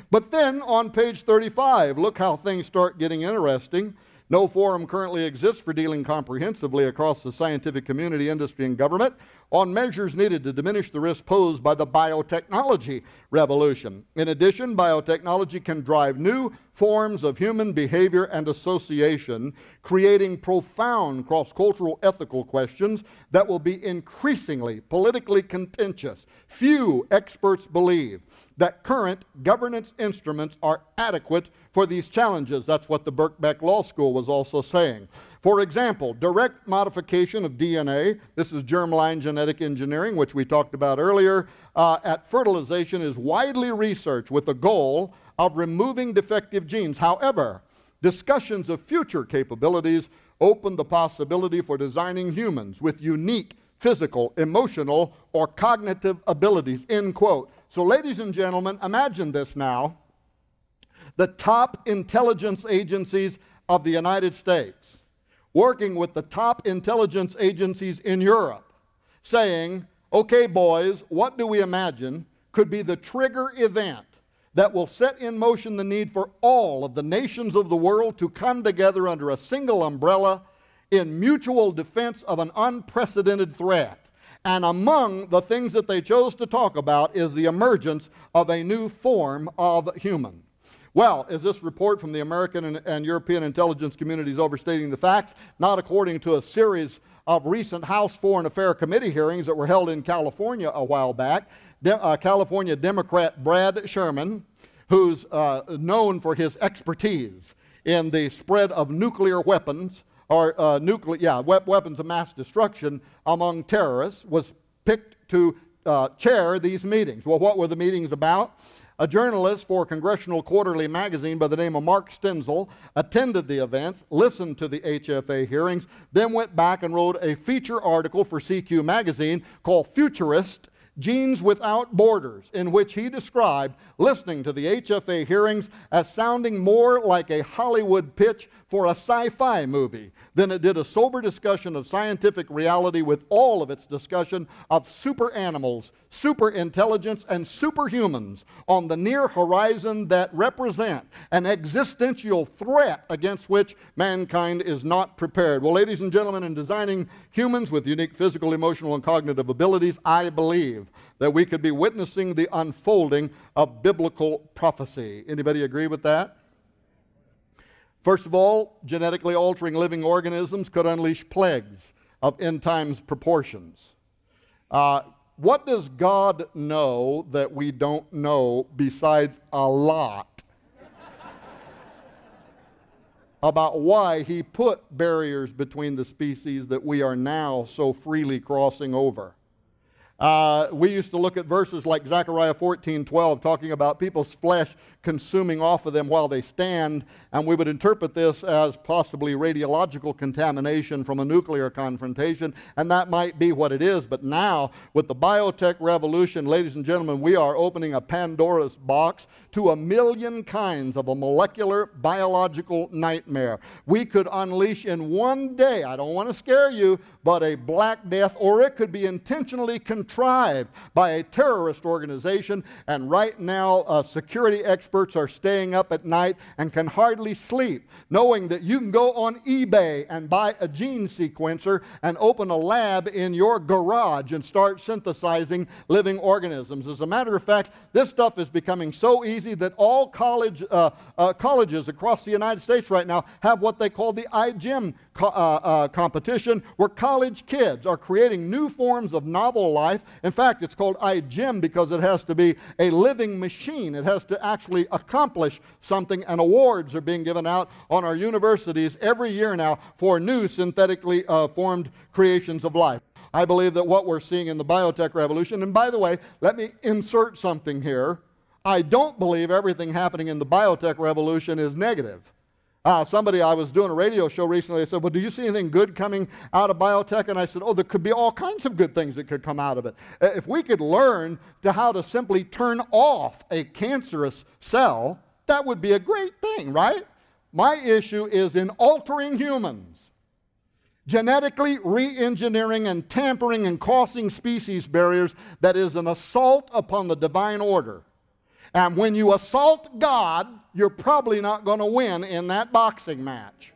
A: But then on page 35, look how things start getting interesting. No forum currently exists for dealing comprehensively across the scientific community, industry, and government on measures needed to diminish the risk posed by the biotechnology revolution. In addition, biotechnology can drive new forms of human behavior and association, creating profound cross-cultural ethical questions that will be increasingly politically contentious. Few experts believe that current governance instruments are adequate for these challenges. That's what the Birkbeck Law School was also saying. For example, direct modification of DNA, this is germline genetic engineering, which we talked about earlier, at fertilization is widely researched with the goal of removing defective genes. However, discussions of future capabilities open the possibility for designing humans with unique physical, emotional, or cognitive abilities, end quote. So ladies and gentlemen, imagine this now. The top intelligence agencies of the United States working with the top intelligence agencies in Europe saying, okay boys, what do we imagine could be the trigger event that will set in motion the need for all of the nations of the world to come together under a single umbrella in mutual defense of an unprecedented threat. And among the things that they chose to talk about is the emergence of a new form of human. Well, is this report from the American and European intelligence communities overstating the facts? Not according to a series of recent House Foreign Affairs Committee hearings that were held in California a while back. California Democrat Brad Sherman, who's known for his expertise in the spread of nuclear weapons, or weapons of mass destruction among terrorists, was picked to chair these meetings. Well, what were the meetings about? A journalist for Congressional Quarterly magazine by the name of Mark Stenzel attended the events, listened to the HFA hearings, then went back and wrote a feature article for CQ magazine called Futurist: Genes Without Borders, in which he described listening to the HFA hearings as sounding more like a Hollywood pitch for a sci-fi movie than it did a sober discussion of scientific reality, with all of its discussion of super animals, super intelligence, and superhumans on the near horizon that represent an existential threat against which mankind is not prepared. Well, ladies and gentlemen, in designing humans with unique physical, emotional, and cognitive abilities, I believe that we could be witnessing the unfolding of biblical prophecy. Anybody agree with that? First of all, genetically altering living organisms could unleash plagues of end times proportions. What does God know that we don't know besides a lot about why He put barriers between the species that we are now so freely crossing over? We used to look at verses like Zechariah 14:12, talking about people's flesh consuming off of them while they stand, and we would interpret this as possibly radiological contamination from a nuclear confrontation, and that might be what it is. But now, with the biotech revolution, ladies and gentlemen, we are opening a Pandora's box to a million kinds of a molecular biological nightmare. We could unleash in one day, I don't want to scare you, but a Black Death, or it could be intentionally contrived by a terrorist organization. And right now, security experts are staying up at night and can hardly sleep, knowing that you can go on eBay and buy a gene sequencer and open a lab in your garage and start synthesizing living organisms. As a matter of fact, this stuff is becoming so easy that all colleges across the United States right now have what they call the iGEM competition, where college kids are creating new forms of novel life. In fact, it's called iGEM because it has to be a living machine. It has to actually accomplish something, and awards are being given out on our universities every year now for new synthetically formed creations of life. I believe that what we're seeing in the biotech revolution, and by the way, let me insert something here. I don't believe everything happening in the biotech revolution is negative. I was doing a radio show recently, they said, well, do you see anything good coming out of biotech? And I said, oh, there could be all kinds of good things that could come out of it. If we could learn how to simply turn off a cancerous cell, that would be a great thing, right? My issue is in altering humans, genetically re-engineering and tampering and crossing species barriers that is an assault upon the divine order. And when you assault God, you're probably not going to win in that boxing match.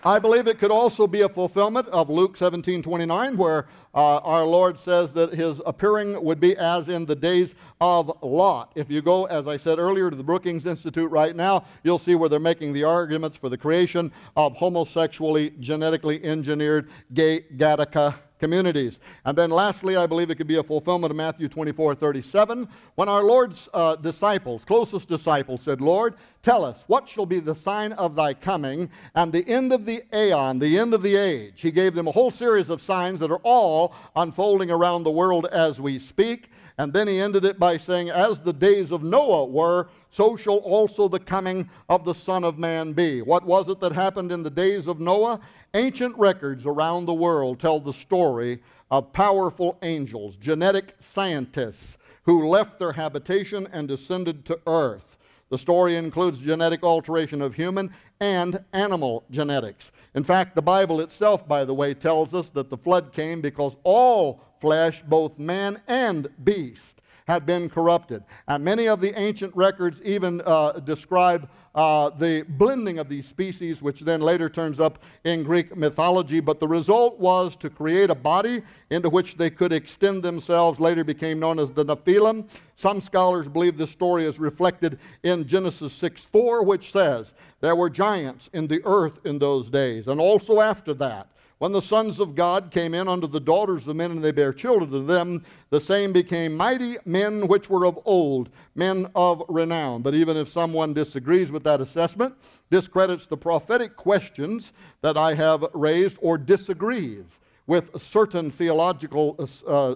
A: I believe it could also be a fulfillment of Luke 17:29, where our Lord says that his appearing would be as in the days of Lot. If you go, as I said earlier, to the Brookings Institute right now, you'll see where they're making the arguments for the creation of homosexually, genetically engineered gay Gattaca communities. And then lastly, I believe it could be a fulfillment of Matthew 24:37, when our Lord's disciples, closest disciples, said, Lord, tell us, what shall be the sign of thy coming and the end of the aeon, the end of the age? He gave them a whole series of signs that are all unfolding around the world as we speak. And then he ended it by saying, as the days of Noah were, so shall also the coming of the Son of Man be. What was it that happened in the days of Noah? Ancient records around the world tell the story of powerful angels, genetic scientists, who left their habitation and descended to earth. The story includes genetic alteration of human and animal genetics. In fact, the Bible itself, by the way, tells us that the flood came because all flesh, both man and beast, had been corrupted. And many of the ancient records even describe the blending of these species, which then later turns up in Greek mythology. But the result was to create a body into which they could extend themselves, later became known as the Nephilim. Some scholars believe this story is reflected in Genesis 6:4, which says, there were giants in the earth in those days, and also after that. When the sons of God came in unto the daughters of men, and they bare children to them, the same became mighty men which were of old, men of renown. But even if someone disagrees with that assessment, discredits the prophetic questions that I have raised, or disagrees with certain theological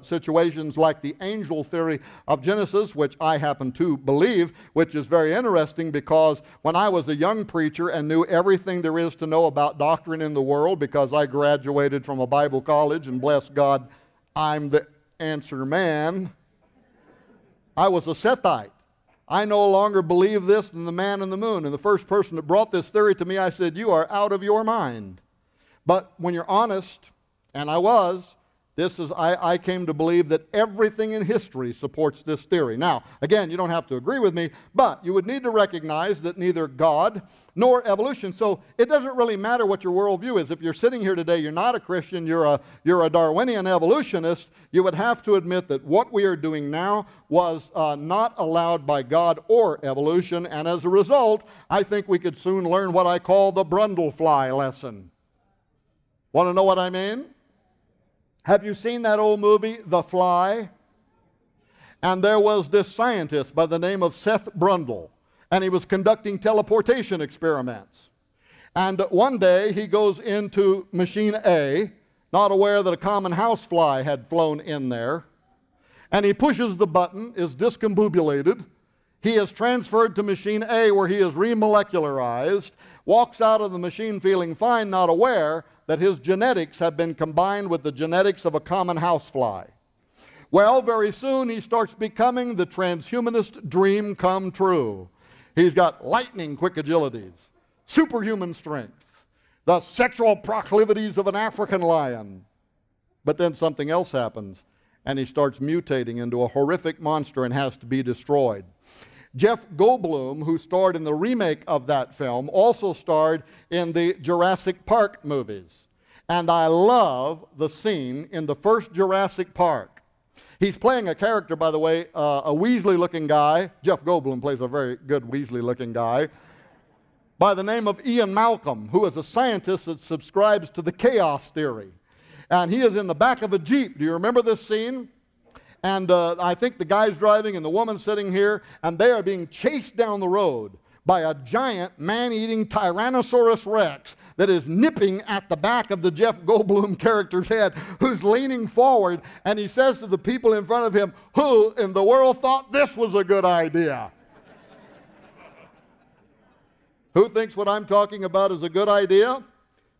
A: situations like the angel theory of Genesis, which I happen to believe, which is very interesting because when I was a young preacher and knew everything there is to know about doctrine in the world, because I graduated from a Bible college, and bless God, I'm the answer man, I was a Sethite. I no longer believe this than the man in the moon. And the first person that brought this theory to me, I said, you are out of your mind. But when you're honest, and I was, I came to believe that everything in history supports this theory. Now, again, you don't have to agree with me, but you would need to recognize that neither God nor evolution. So it doesn't really matter what your worldview is. If you're sitting here today, you're not a Christian, you're a Darwinian evolutionist, you would have to admit that what we are doing now was not allowed by God or evolution, and as a result, I think we could soon learn what I call the Brundlefly lesson. Want to know what I mean? Have you seen that old movie, The Fly? And there was this scientist by the name of Seth Brundle, and he was conducting teleportation experiments. And one day he goes into machine A, not aware that a common housefly had flown in there, and he pushes the button, is discombobulated. He is transferred to machine A where he is remolecularized, walks out of the machine feeling fine, not aware that his genetics have been combined with the genetics of a common housefly. Well, very soon he starts becoming the transhumanist dream come true. He's got lightning quick agilities, superhuman strength, the sexual proclivities of an African lion. But then something else happens, and he starts mutating into a horrific monster and has to be destroyed. Jeff Goldblum, who starred in the remake of that film, also starred in the Jurassic Park movies. And I love the scene in the first Jurassic Park. He's playing a character, by the way, a Weasley-looking guy. Jeff Goldblum plays a very good Weasley-looking guy by the name of Ian Malcolm, who is a scientist that subscribes to the chaos theory. And he is in the back of a Jeep. Do you remember this scene? And I think the guy's driving and the woman's sitting here, and they are being chased down the road by a giant man-eating Tyrannosaurus Rex that is nipping at the back of the Jeff Goldblum character's head, who's leaning forward, and he says to the people in front of him, "Who in the world thought this was a good idea?" Who thinks what I'm talking about is a good idea?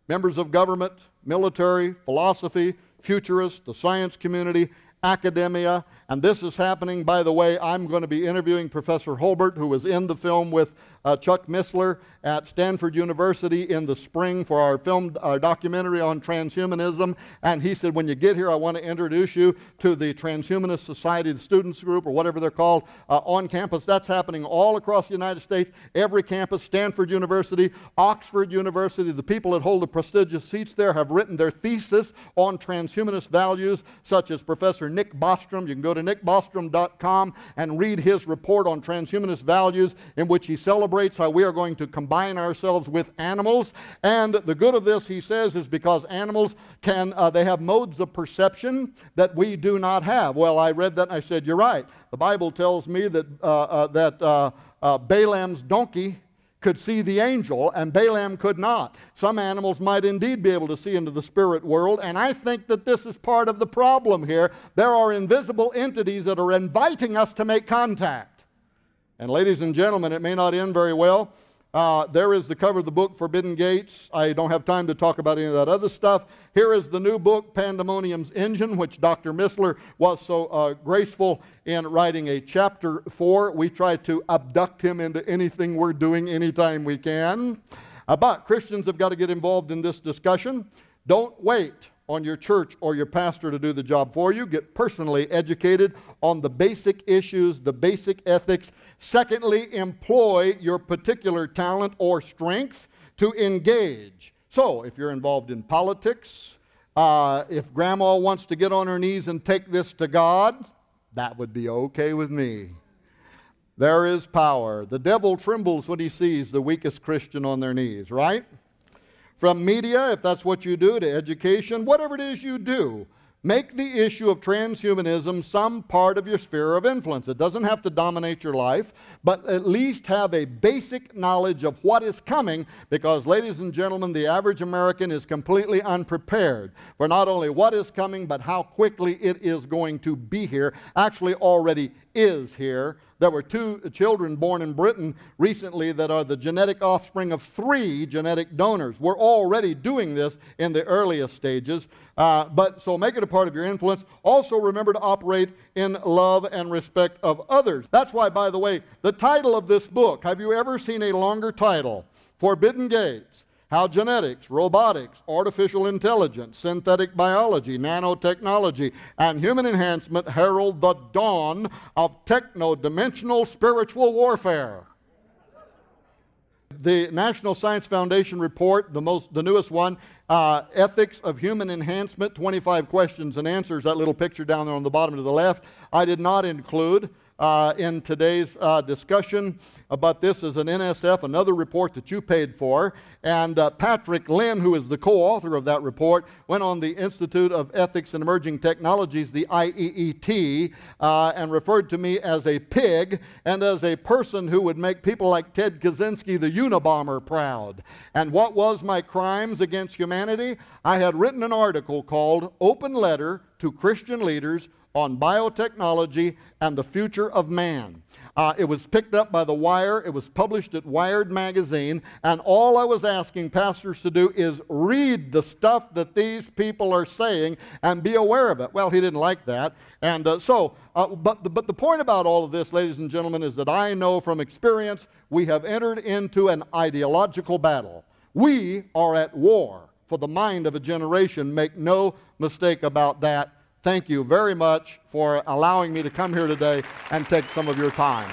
A: Members of government, military, philosophy, futurists, the science community, academia, and this is happening, by the way. I'm going to be interviewing Professor Holbert, who was in the film with Chuck Missler at Stanford University in the spring for our documentary on transhumanism, and he said, when you get here, I want to introduce you to the Transhumanist Society, the students group, or whatever they're called, on campus. That's happening all across the United States, every campus, Stanford University, Oxford University. The people that hold the prestigious seats there have written their thesis on transhumanist values, such as Professor Nick Bostrom. You can go to nickbostrom.com and read his report on transhumanist values, in which he celebrates how we are going to combine ourselves with animals. And the good of this, he says, is because animals can, they have modes of perception that we do not have. Well, I read that and I said, you're right. The Bible tells me that, Balaam's donkey could see the angel, and Balaam could not. Some animals might indeed be able to see into the spirit world, and I think that this is part of the problem here. There are invisible entities that are inviting us to make contact. And ladies and gentlemen, it may not end very well. There is the cover of the book, Forbidden Gates. I don't have time to talk about any of that other stuff. Here is the new book, Pandemonium's Engine, which Dr. Missler was so graceful in writing a chapter for. We try to abduct him into anything we're doing anytime we can. But Christians have got to get involved in this discussion. Don't wait on your church or your pastor to do the job for you. Get personally educated on the basic issues, the basic ethics. Secondly, employ your particular talent or strength to engage. So, if you're involved in politics, if grandma wants to get on her knees and take this to God, that would be okay with me. There is power. The devil trembles when he sees the weakest Christian on their knees, right? From media, if that's what you do, to education, whatever it is you do, make the issue of transhumanism some part of your sphere of influence. It doesn't have to dominate your life, but at least have a basic knowledge of what is coming, because, ladies and gentlemen, the average American is completely unprepared for not only what is coming, but how quickly it is going to be here, actually already is here. There were 2 children born in Britain recently that are the genetic offspring of 3 genetic donors. We're already doing this in the earliest stages. So make it a part of your influence. Also remember to operate in love and respect of others. That's why, by the way, the title of this book, have you ever seen a longer title? Forbidden Gates. How genetics, robotics, artificial intelligence, synthetic biology, nanotechnology, and human enhancement herald the dawn of techno-dimensional spiritual warfare. The National Science Foundation report, the newest one, Ethics of Human Enhancement, 25 questions and answers, that little picture down there on the bottom to the left, I did not include. in today's discussion, but this is an NSF, another report that you paid for. And Patrick Lynn, who is the co-author of that report, went on the Institute of Ethics and Emerging Technologies, the IEET, and referred to me as a pig and as a person who would make people like Ted Kaczynski, the Unabomber, proud. And what was my crimes against humanity? I had written an article called Open Letter to Christian Leaders on Biotechnology and the Future of Man. It was picked up by The Wire. It was published at Wired magazine. And all I was asking pastors to do is read the stuff that these people are saying and be aware of it. Well, he didn't like that. And but the point about all of this, ladies and gentlemen, is that I know from experience we have entered into an ideological battle. We are at war for the mind of a generation. Make no mistake about that. Thank you very much for allowing me to come here today and take some of your time.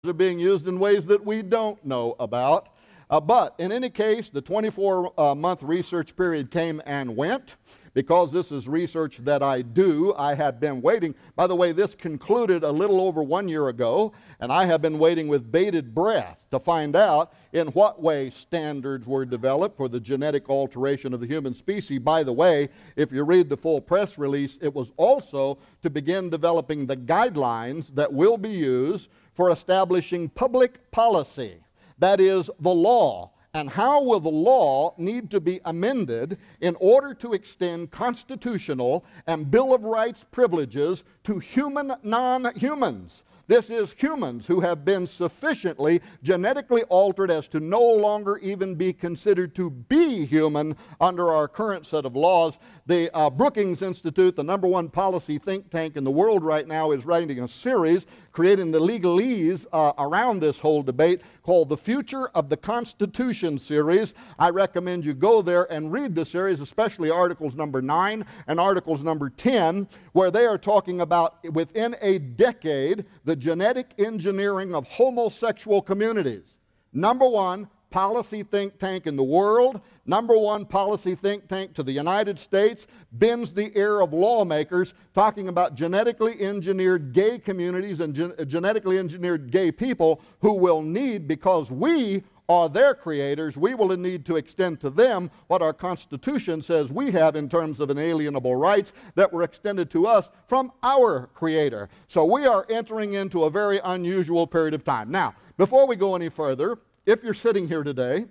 A: They're being used in ways that we don't know about. But in any case, the 24-month research period came and went. Because this is research that I do, I have been waiting. By the way, this concluded a little over 1 year ago, and I have been waiting with bated breath to find out in what way standards were developed for the genetic alteration of the human species. By the way, if you read the full press release, it was also to begin developing the guidelines that will be used for establishing public policy. That is, the law. And how will the law need to be amended in order to extend constitutional and Bill of Rights privileges to human non-humans? This is humans who have been sufficiently genetically altered as to no longer even be considered to be human under our current set of laws. The Brookings Institute, the #1 policy think tank in the world right now, is writing a series creating the legalese around this whole debate called the Future of the Constitution series. I recommend you go there and read the series, especially articles number 9 and articles number 10, where they are talking about within a decade the genetic engineering of homosexual communities. #1 policy think tank in the world, #1 policy think tank to the United States, bends the ear of lawmakers talking about genetically engineered gay communities and genetically engineered gay people who will need, because we are their creators, we will need to extend to them what our Constitution says we have in terms of inalienable rights that were extended to us from our Creator. So we are entering into a very unusual period of time. Now, before we go any further, if you're sitting here today,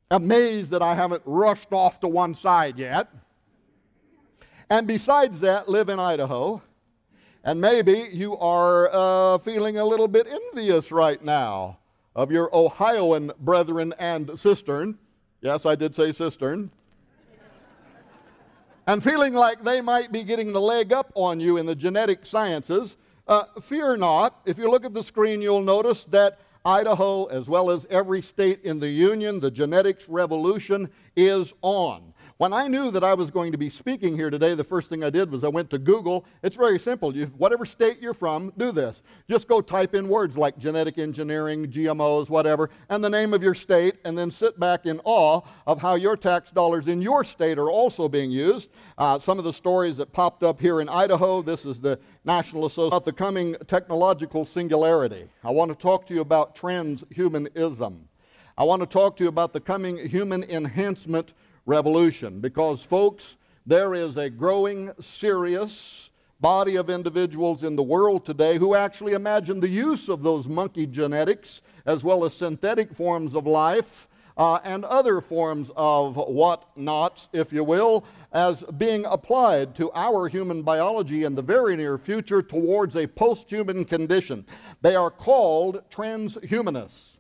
A: amazed that I haven't rushed off to one side yet, and besides that, live in Idaho, and maybe you are feeling a little bit envious right now of your Ohioan brethren and cistern. Yes, I did say cistern. And feeling like they might be getting the leg up on you in the genetic sciences, fear not. If you look at the screen, you'll notice that Idaho, as well as every state in the Union, the genetics revolution is on. When I knew that I was going to be speaking here today, the first thing I did was I went to Google. It's very simple. Whatever state you're from, do this. Just go type in words like genetic engineering, GMOs, whatever, and the name of your state, and then sit back in awe of how your tax dollars in your state are also being used. Some of the stories that popped up here in Idaho, this is the National Association about the coming technological singularity. I want to talk to you about transhumanism. I want to talk to you about the coming human enhancement revolution, because folks, there is a growing serious body of individuals in the world today who actually imagine the use of those monkey genetics as well as synthetic forms of life and other forms of whatnots, if you will, as being applied to our human biology in the very near future towards a post-human condition. They are called transhumanists.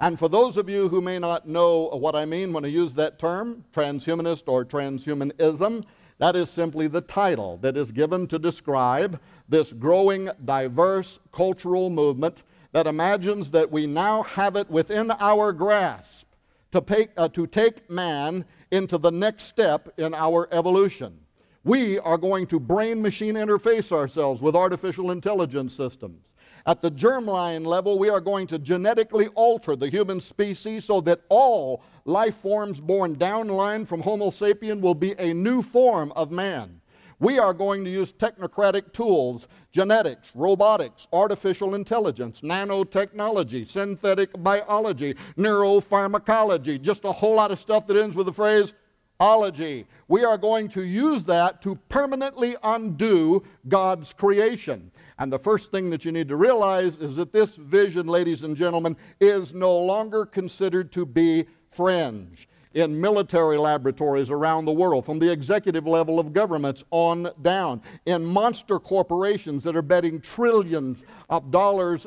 A: And for those of you who may not know what I mean when I use that term, transhumanist or transhumanism, that is simply the title that is given to describe this growing, diverse cultural movement that imagines that we now have it within our grasp to take man into the next step in our evolution. We are going to brain-machine interface ourselves with artificial intelligence systems. At the germline level, we are going to genetically alter the human species so that all life forms born downline from Homo sapien will be a new form of man. We are going to use technocratic tools, genetics, robotics, artificial intelligence, nanotechnology, synthetic biology, neuropharmacology, just a whole lot of stuff that ends with the phrase ology. We are going to use that to permanently undo God's creation. And the first thing that you need to realize is that this vision, ladies and gentlemen, is no longer considered to be fringe. In military laboratories around the world, from the executive level of governments on down, in monster corporations that are betting trillions of dollars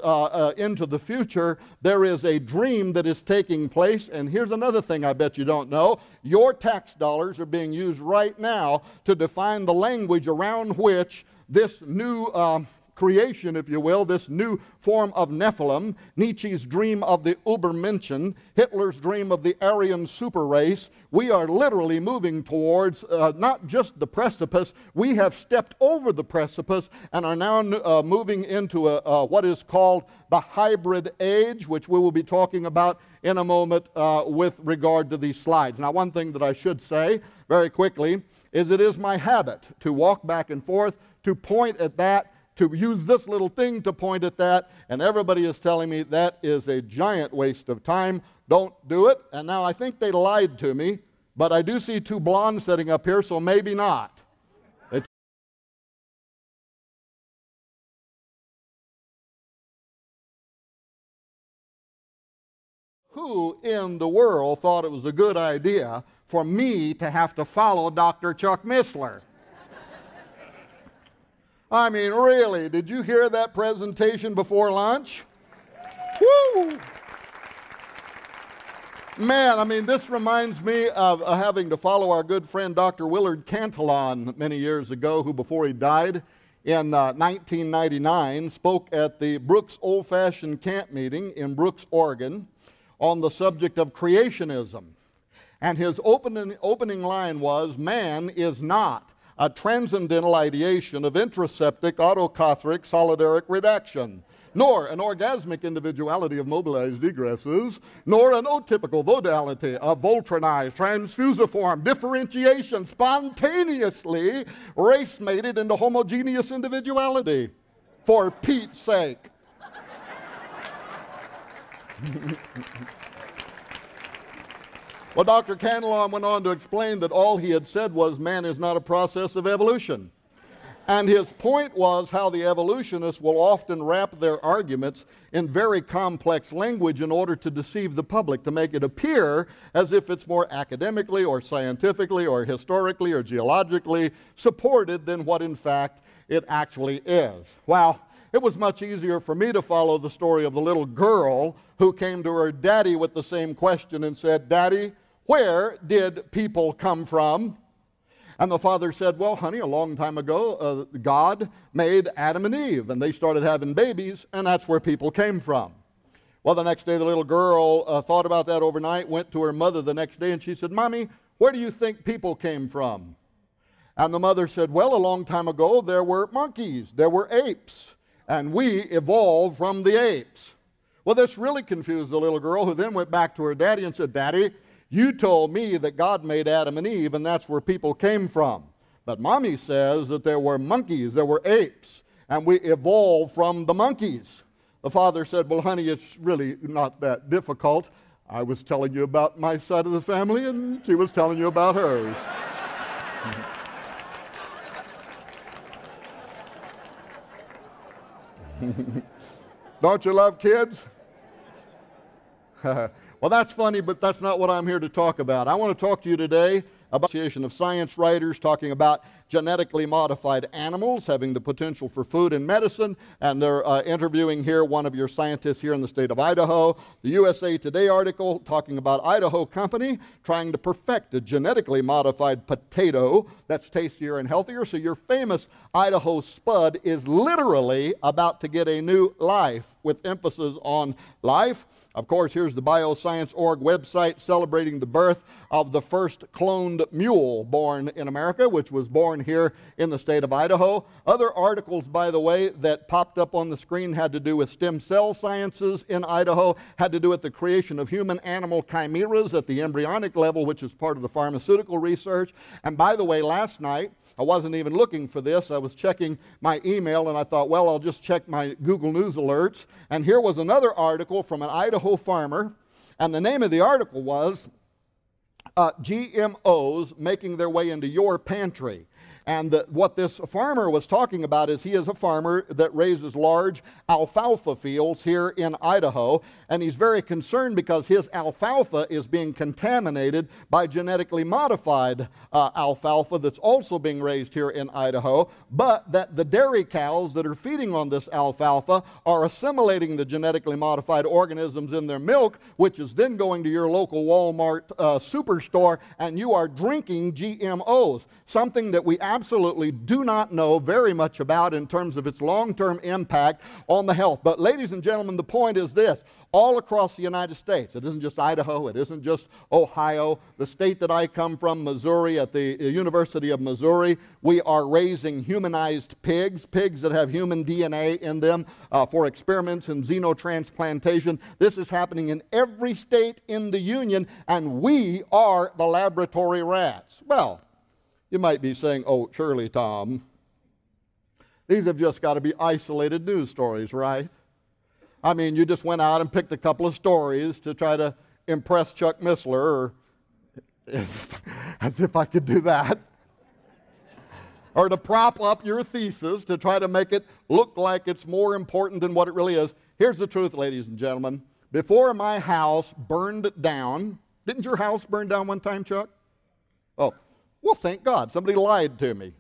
A: into the future, there is a dream that is taking place. And here's another thing I bet you don't know. Your tax dollars are being used right now to define the language around which this new creation, if you will, this new form of Nephilim, Nietzsche's dream of the Übermenschen, Hitler's dream of the Aryan super race, we are literally moving towards not just the precipice, we have stepped over the precipice and are now moving into what is called the hybrid age, which we will be talking about in a moment with regard to these slides. Now, one thing that I should say very quickly is it is my habit to walk back and forth, to point at that, to use this little thing to point at that, and everybody is telling me that is a giant waste of time. Don't do it. And now I think they lied to me, but I do see two blondes sitting up here, so maybe not. Who in the world thought it was a good idea for me to have to follow Dr. Chuck Missler? I mean, really, did you hear that presentation before lunch? Woo! Man, I mean, this reminds me of having to follow our good friend Dr. Willard Cantillon many years ago, who before he died in 1999 spoke at the Brooks Old-Fashioned Camp meeting in Brooks, Oregon on the subject of creationism. And his opening line was, "Man is not a transcendental ideation of intraseptic, autocatharic, solidaric redaction, nor an orgasmic individuality of mobilized egresses, nor an atypical modality of Voltronized, transfusiform, differentiation, spontaneously race-mated into homogeneous individuality. For Pete's sake." Well, Dr. Cantillon went on to explain that all he had said was man is not a process of evolution. And his point was how the evolutionists will often wrap their arguments in very complex language in order to deceive the public, to make it appear as if it's more academically or scientifically or historically or geologically supported than what in fact it actually is. Well, it was much easier for me to follow the story of the little girl who came to her daddy with the same question and said, "Daddy, where did people come from?" And the father said, "Well, honey, a long time ago, God made Adam and Eve, and they started having babies, and that's where people came from." Well, the next day, the little girl thought about that overnight, went to her mother the next day, and she said, "Mommy, where do you think people came from?" And the mother said, "Well, a long time ago, there were monkeys, there were apes, and we evolved from the apes." Well, this really confused the little girl, who then went back to her daddy and said, "Daddy, you told me that God made Adam and Eve, and that's where people came from. But Mommy says that there were monkeys, there were apes, and we evolved from the monkeys." The father said, "Well, honey, it's really not that difficult. I was telling you about my side of the family, and she was telling you about hers." Don't you love kids? Well, that's funny, but that's not what I'm here to talk about. I want to talk to you today about the Association of Science writers talking about genetically modified animals having the potential for food and medicine, and they're interviewing here one of your scientists here in the state of Idaho. The USA Today article talking about Idaho company trying to perfect a genetically modified potato that's tastier and healthier. So your famous Idaho Spud is literally about to get a new life, with emphasis on life. Of course, here's the Bioscience.org website celebrating the birth of the first cloned mule born in America, which was born here in the state of Idaho. Other articles, by the way, that popped up on the screen had to do with stem cell sciences in Idaho, had to do with the creation of human-animal chimeras at the embryonic level, which is part of the pharmaceutical research. And by the way, last night, I wasn't even looking for this. I was checking my email, and I thought, well, I'll just check my Google News alerts. And here was another article from an Idaho farmer, and the name of the article was GMOs Making Their Way into Your Pantry. And what this farmer was talking about is he is a farmer that raises large alfalfa fields here in Idaho, and he's very concerned because his alfalfa is being contaminated by genetically modified alfalfa that's also being raised here in Idaho, but that the dairy cows that are feeding on this alfalfa are assimilating the genetically modified organisms in their milk, which is then going to your local Walmart superstore, and you are drinking GMOs, something that we absolutely do not know very much about in terms of its long-term impact on the health. But ladies and gentlemen, the point is this: all across the United States, it isn't just Idaho, it isn't just Ohio, the state that I come from, Missouri, at the University of Missouri, we are raising humanized pigs, pigs that have human DNA in them for experiments in xenotransplantation. This is happening in every state in the Union, and we are the laboratory rats. Well, you might be saying, oh, surely, Tom, these have just got to be isolated news stories, right? I mean, you just went out and picked a couple of stories to try to impress Chuck Missler, or as if I could do that, or to prop up your thesis to try to make it look like it's more important than what it really is. Here's the truth, ladies and gentlemen. Before my house burned down, didn't your house burn down one time, Chuck? Oh, well, thank God. Somebody lied to me.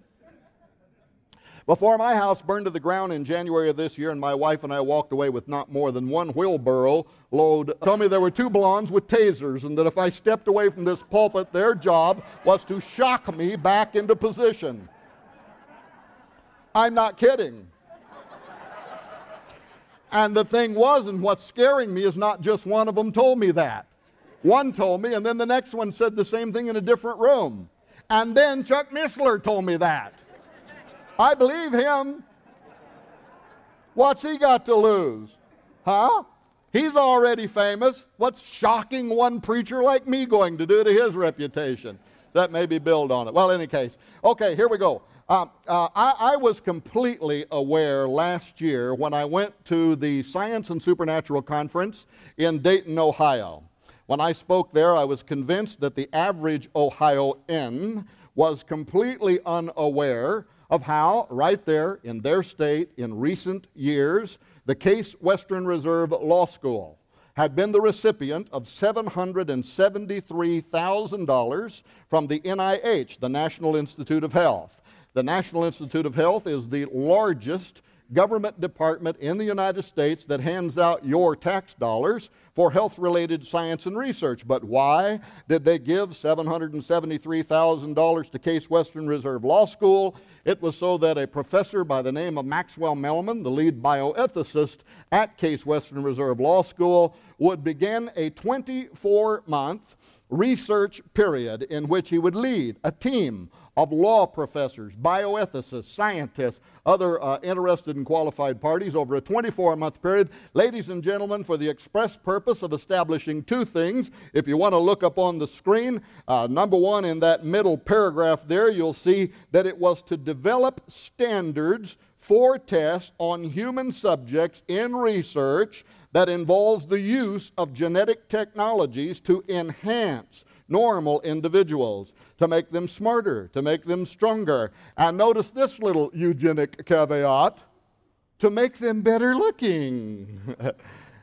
A: Before my house burned to the ground in January of this year, and my wife and I walked away with not more than one wheelbarrow load, told me there were two blondes with tasers, and that if I stepped away from this pulpit, their job was to shock me back into position. I'm not kidding. And the thing was, and what's scaring me is not just one of them told me that. One told me, and then the next one said the same thing in a different room. And then Chuck Missler told me that. I believe him. What's he got to lose? Huh? He's already famous. What's shocking one preacher like me going to do to his reputation? That maybe build on it. Well, in any case, okay, here we go. I was completely aware last year when I went to the Science and Supernatural Conference in Dayton, Ohio. When I spoke there, I was convinced that the average Ohioan was completely unaware of how, right there in their state in recent years, the Case Western Reserve Law School had been the recipient of $773,000 from the NIH, the National Institute of Health. The National Institute of Health is the largest government department in the United States that hands out your tax dollars for health-related science and research. But why did they give $773,000 to Case Western Reserve Law School? It was so that a professor by the name of Maxwell Melman, the lead bioethicist at Case Western Reserve Law School, would begin a 24-month research period in which he would lead a team of law professors, bioethicists, scientists, other interested and qualified parties over a 24-month period, ladies and gentlemen, for the express purpose of establishing two things. If you want to look up on the screen, number one, in that middle paragraph there, you'll see that it was to develop standards for tests on human subjects in research that involves the use of genetic technologies to enhance normal individuals, to make them smarter, to make them stronger. And notice this little eugenic caveat, to make them better looking.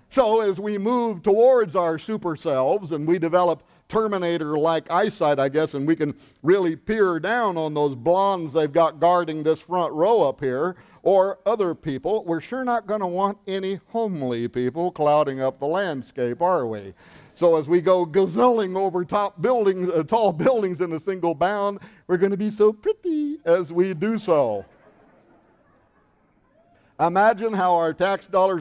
A: So as we move towards our super selves and we develop Terminator-like eyesight, I guess, and we can really peer down on those blondes they've got guarding this front row up here, or other people, we're sure not going to want any homely people clouding up the landscape, are we? So as we go gazelling over tall buildings in a single bound, we're going to be so pretty as we do so. Imagine how our tax dollars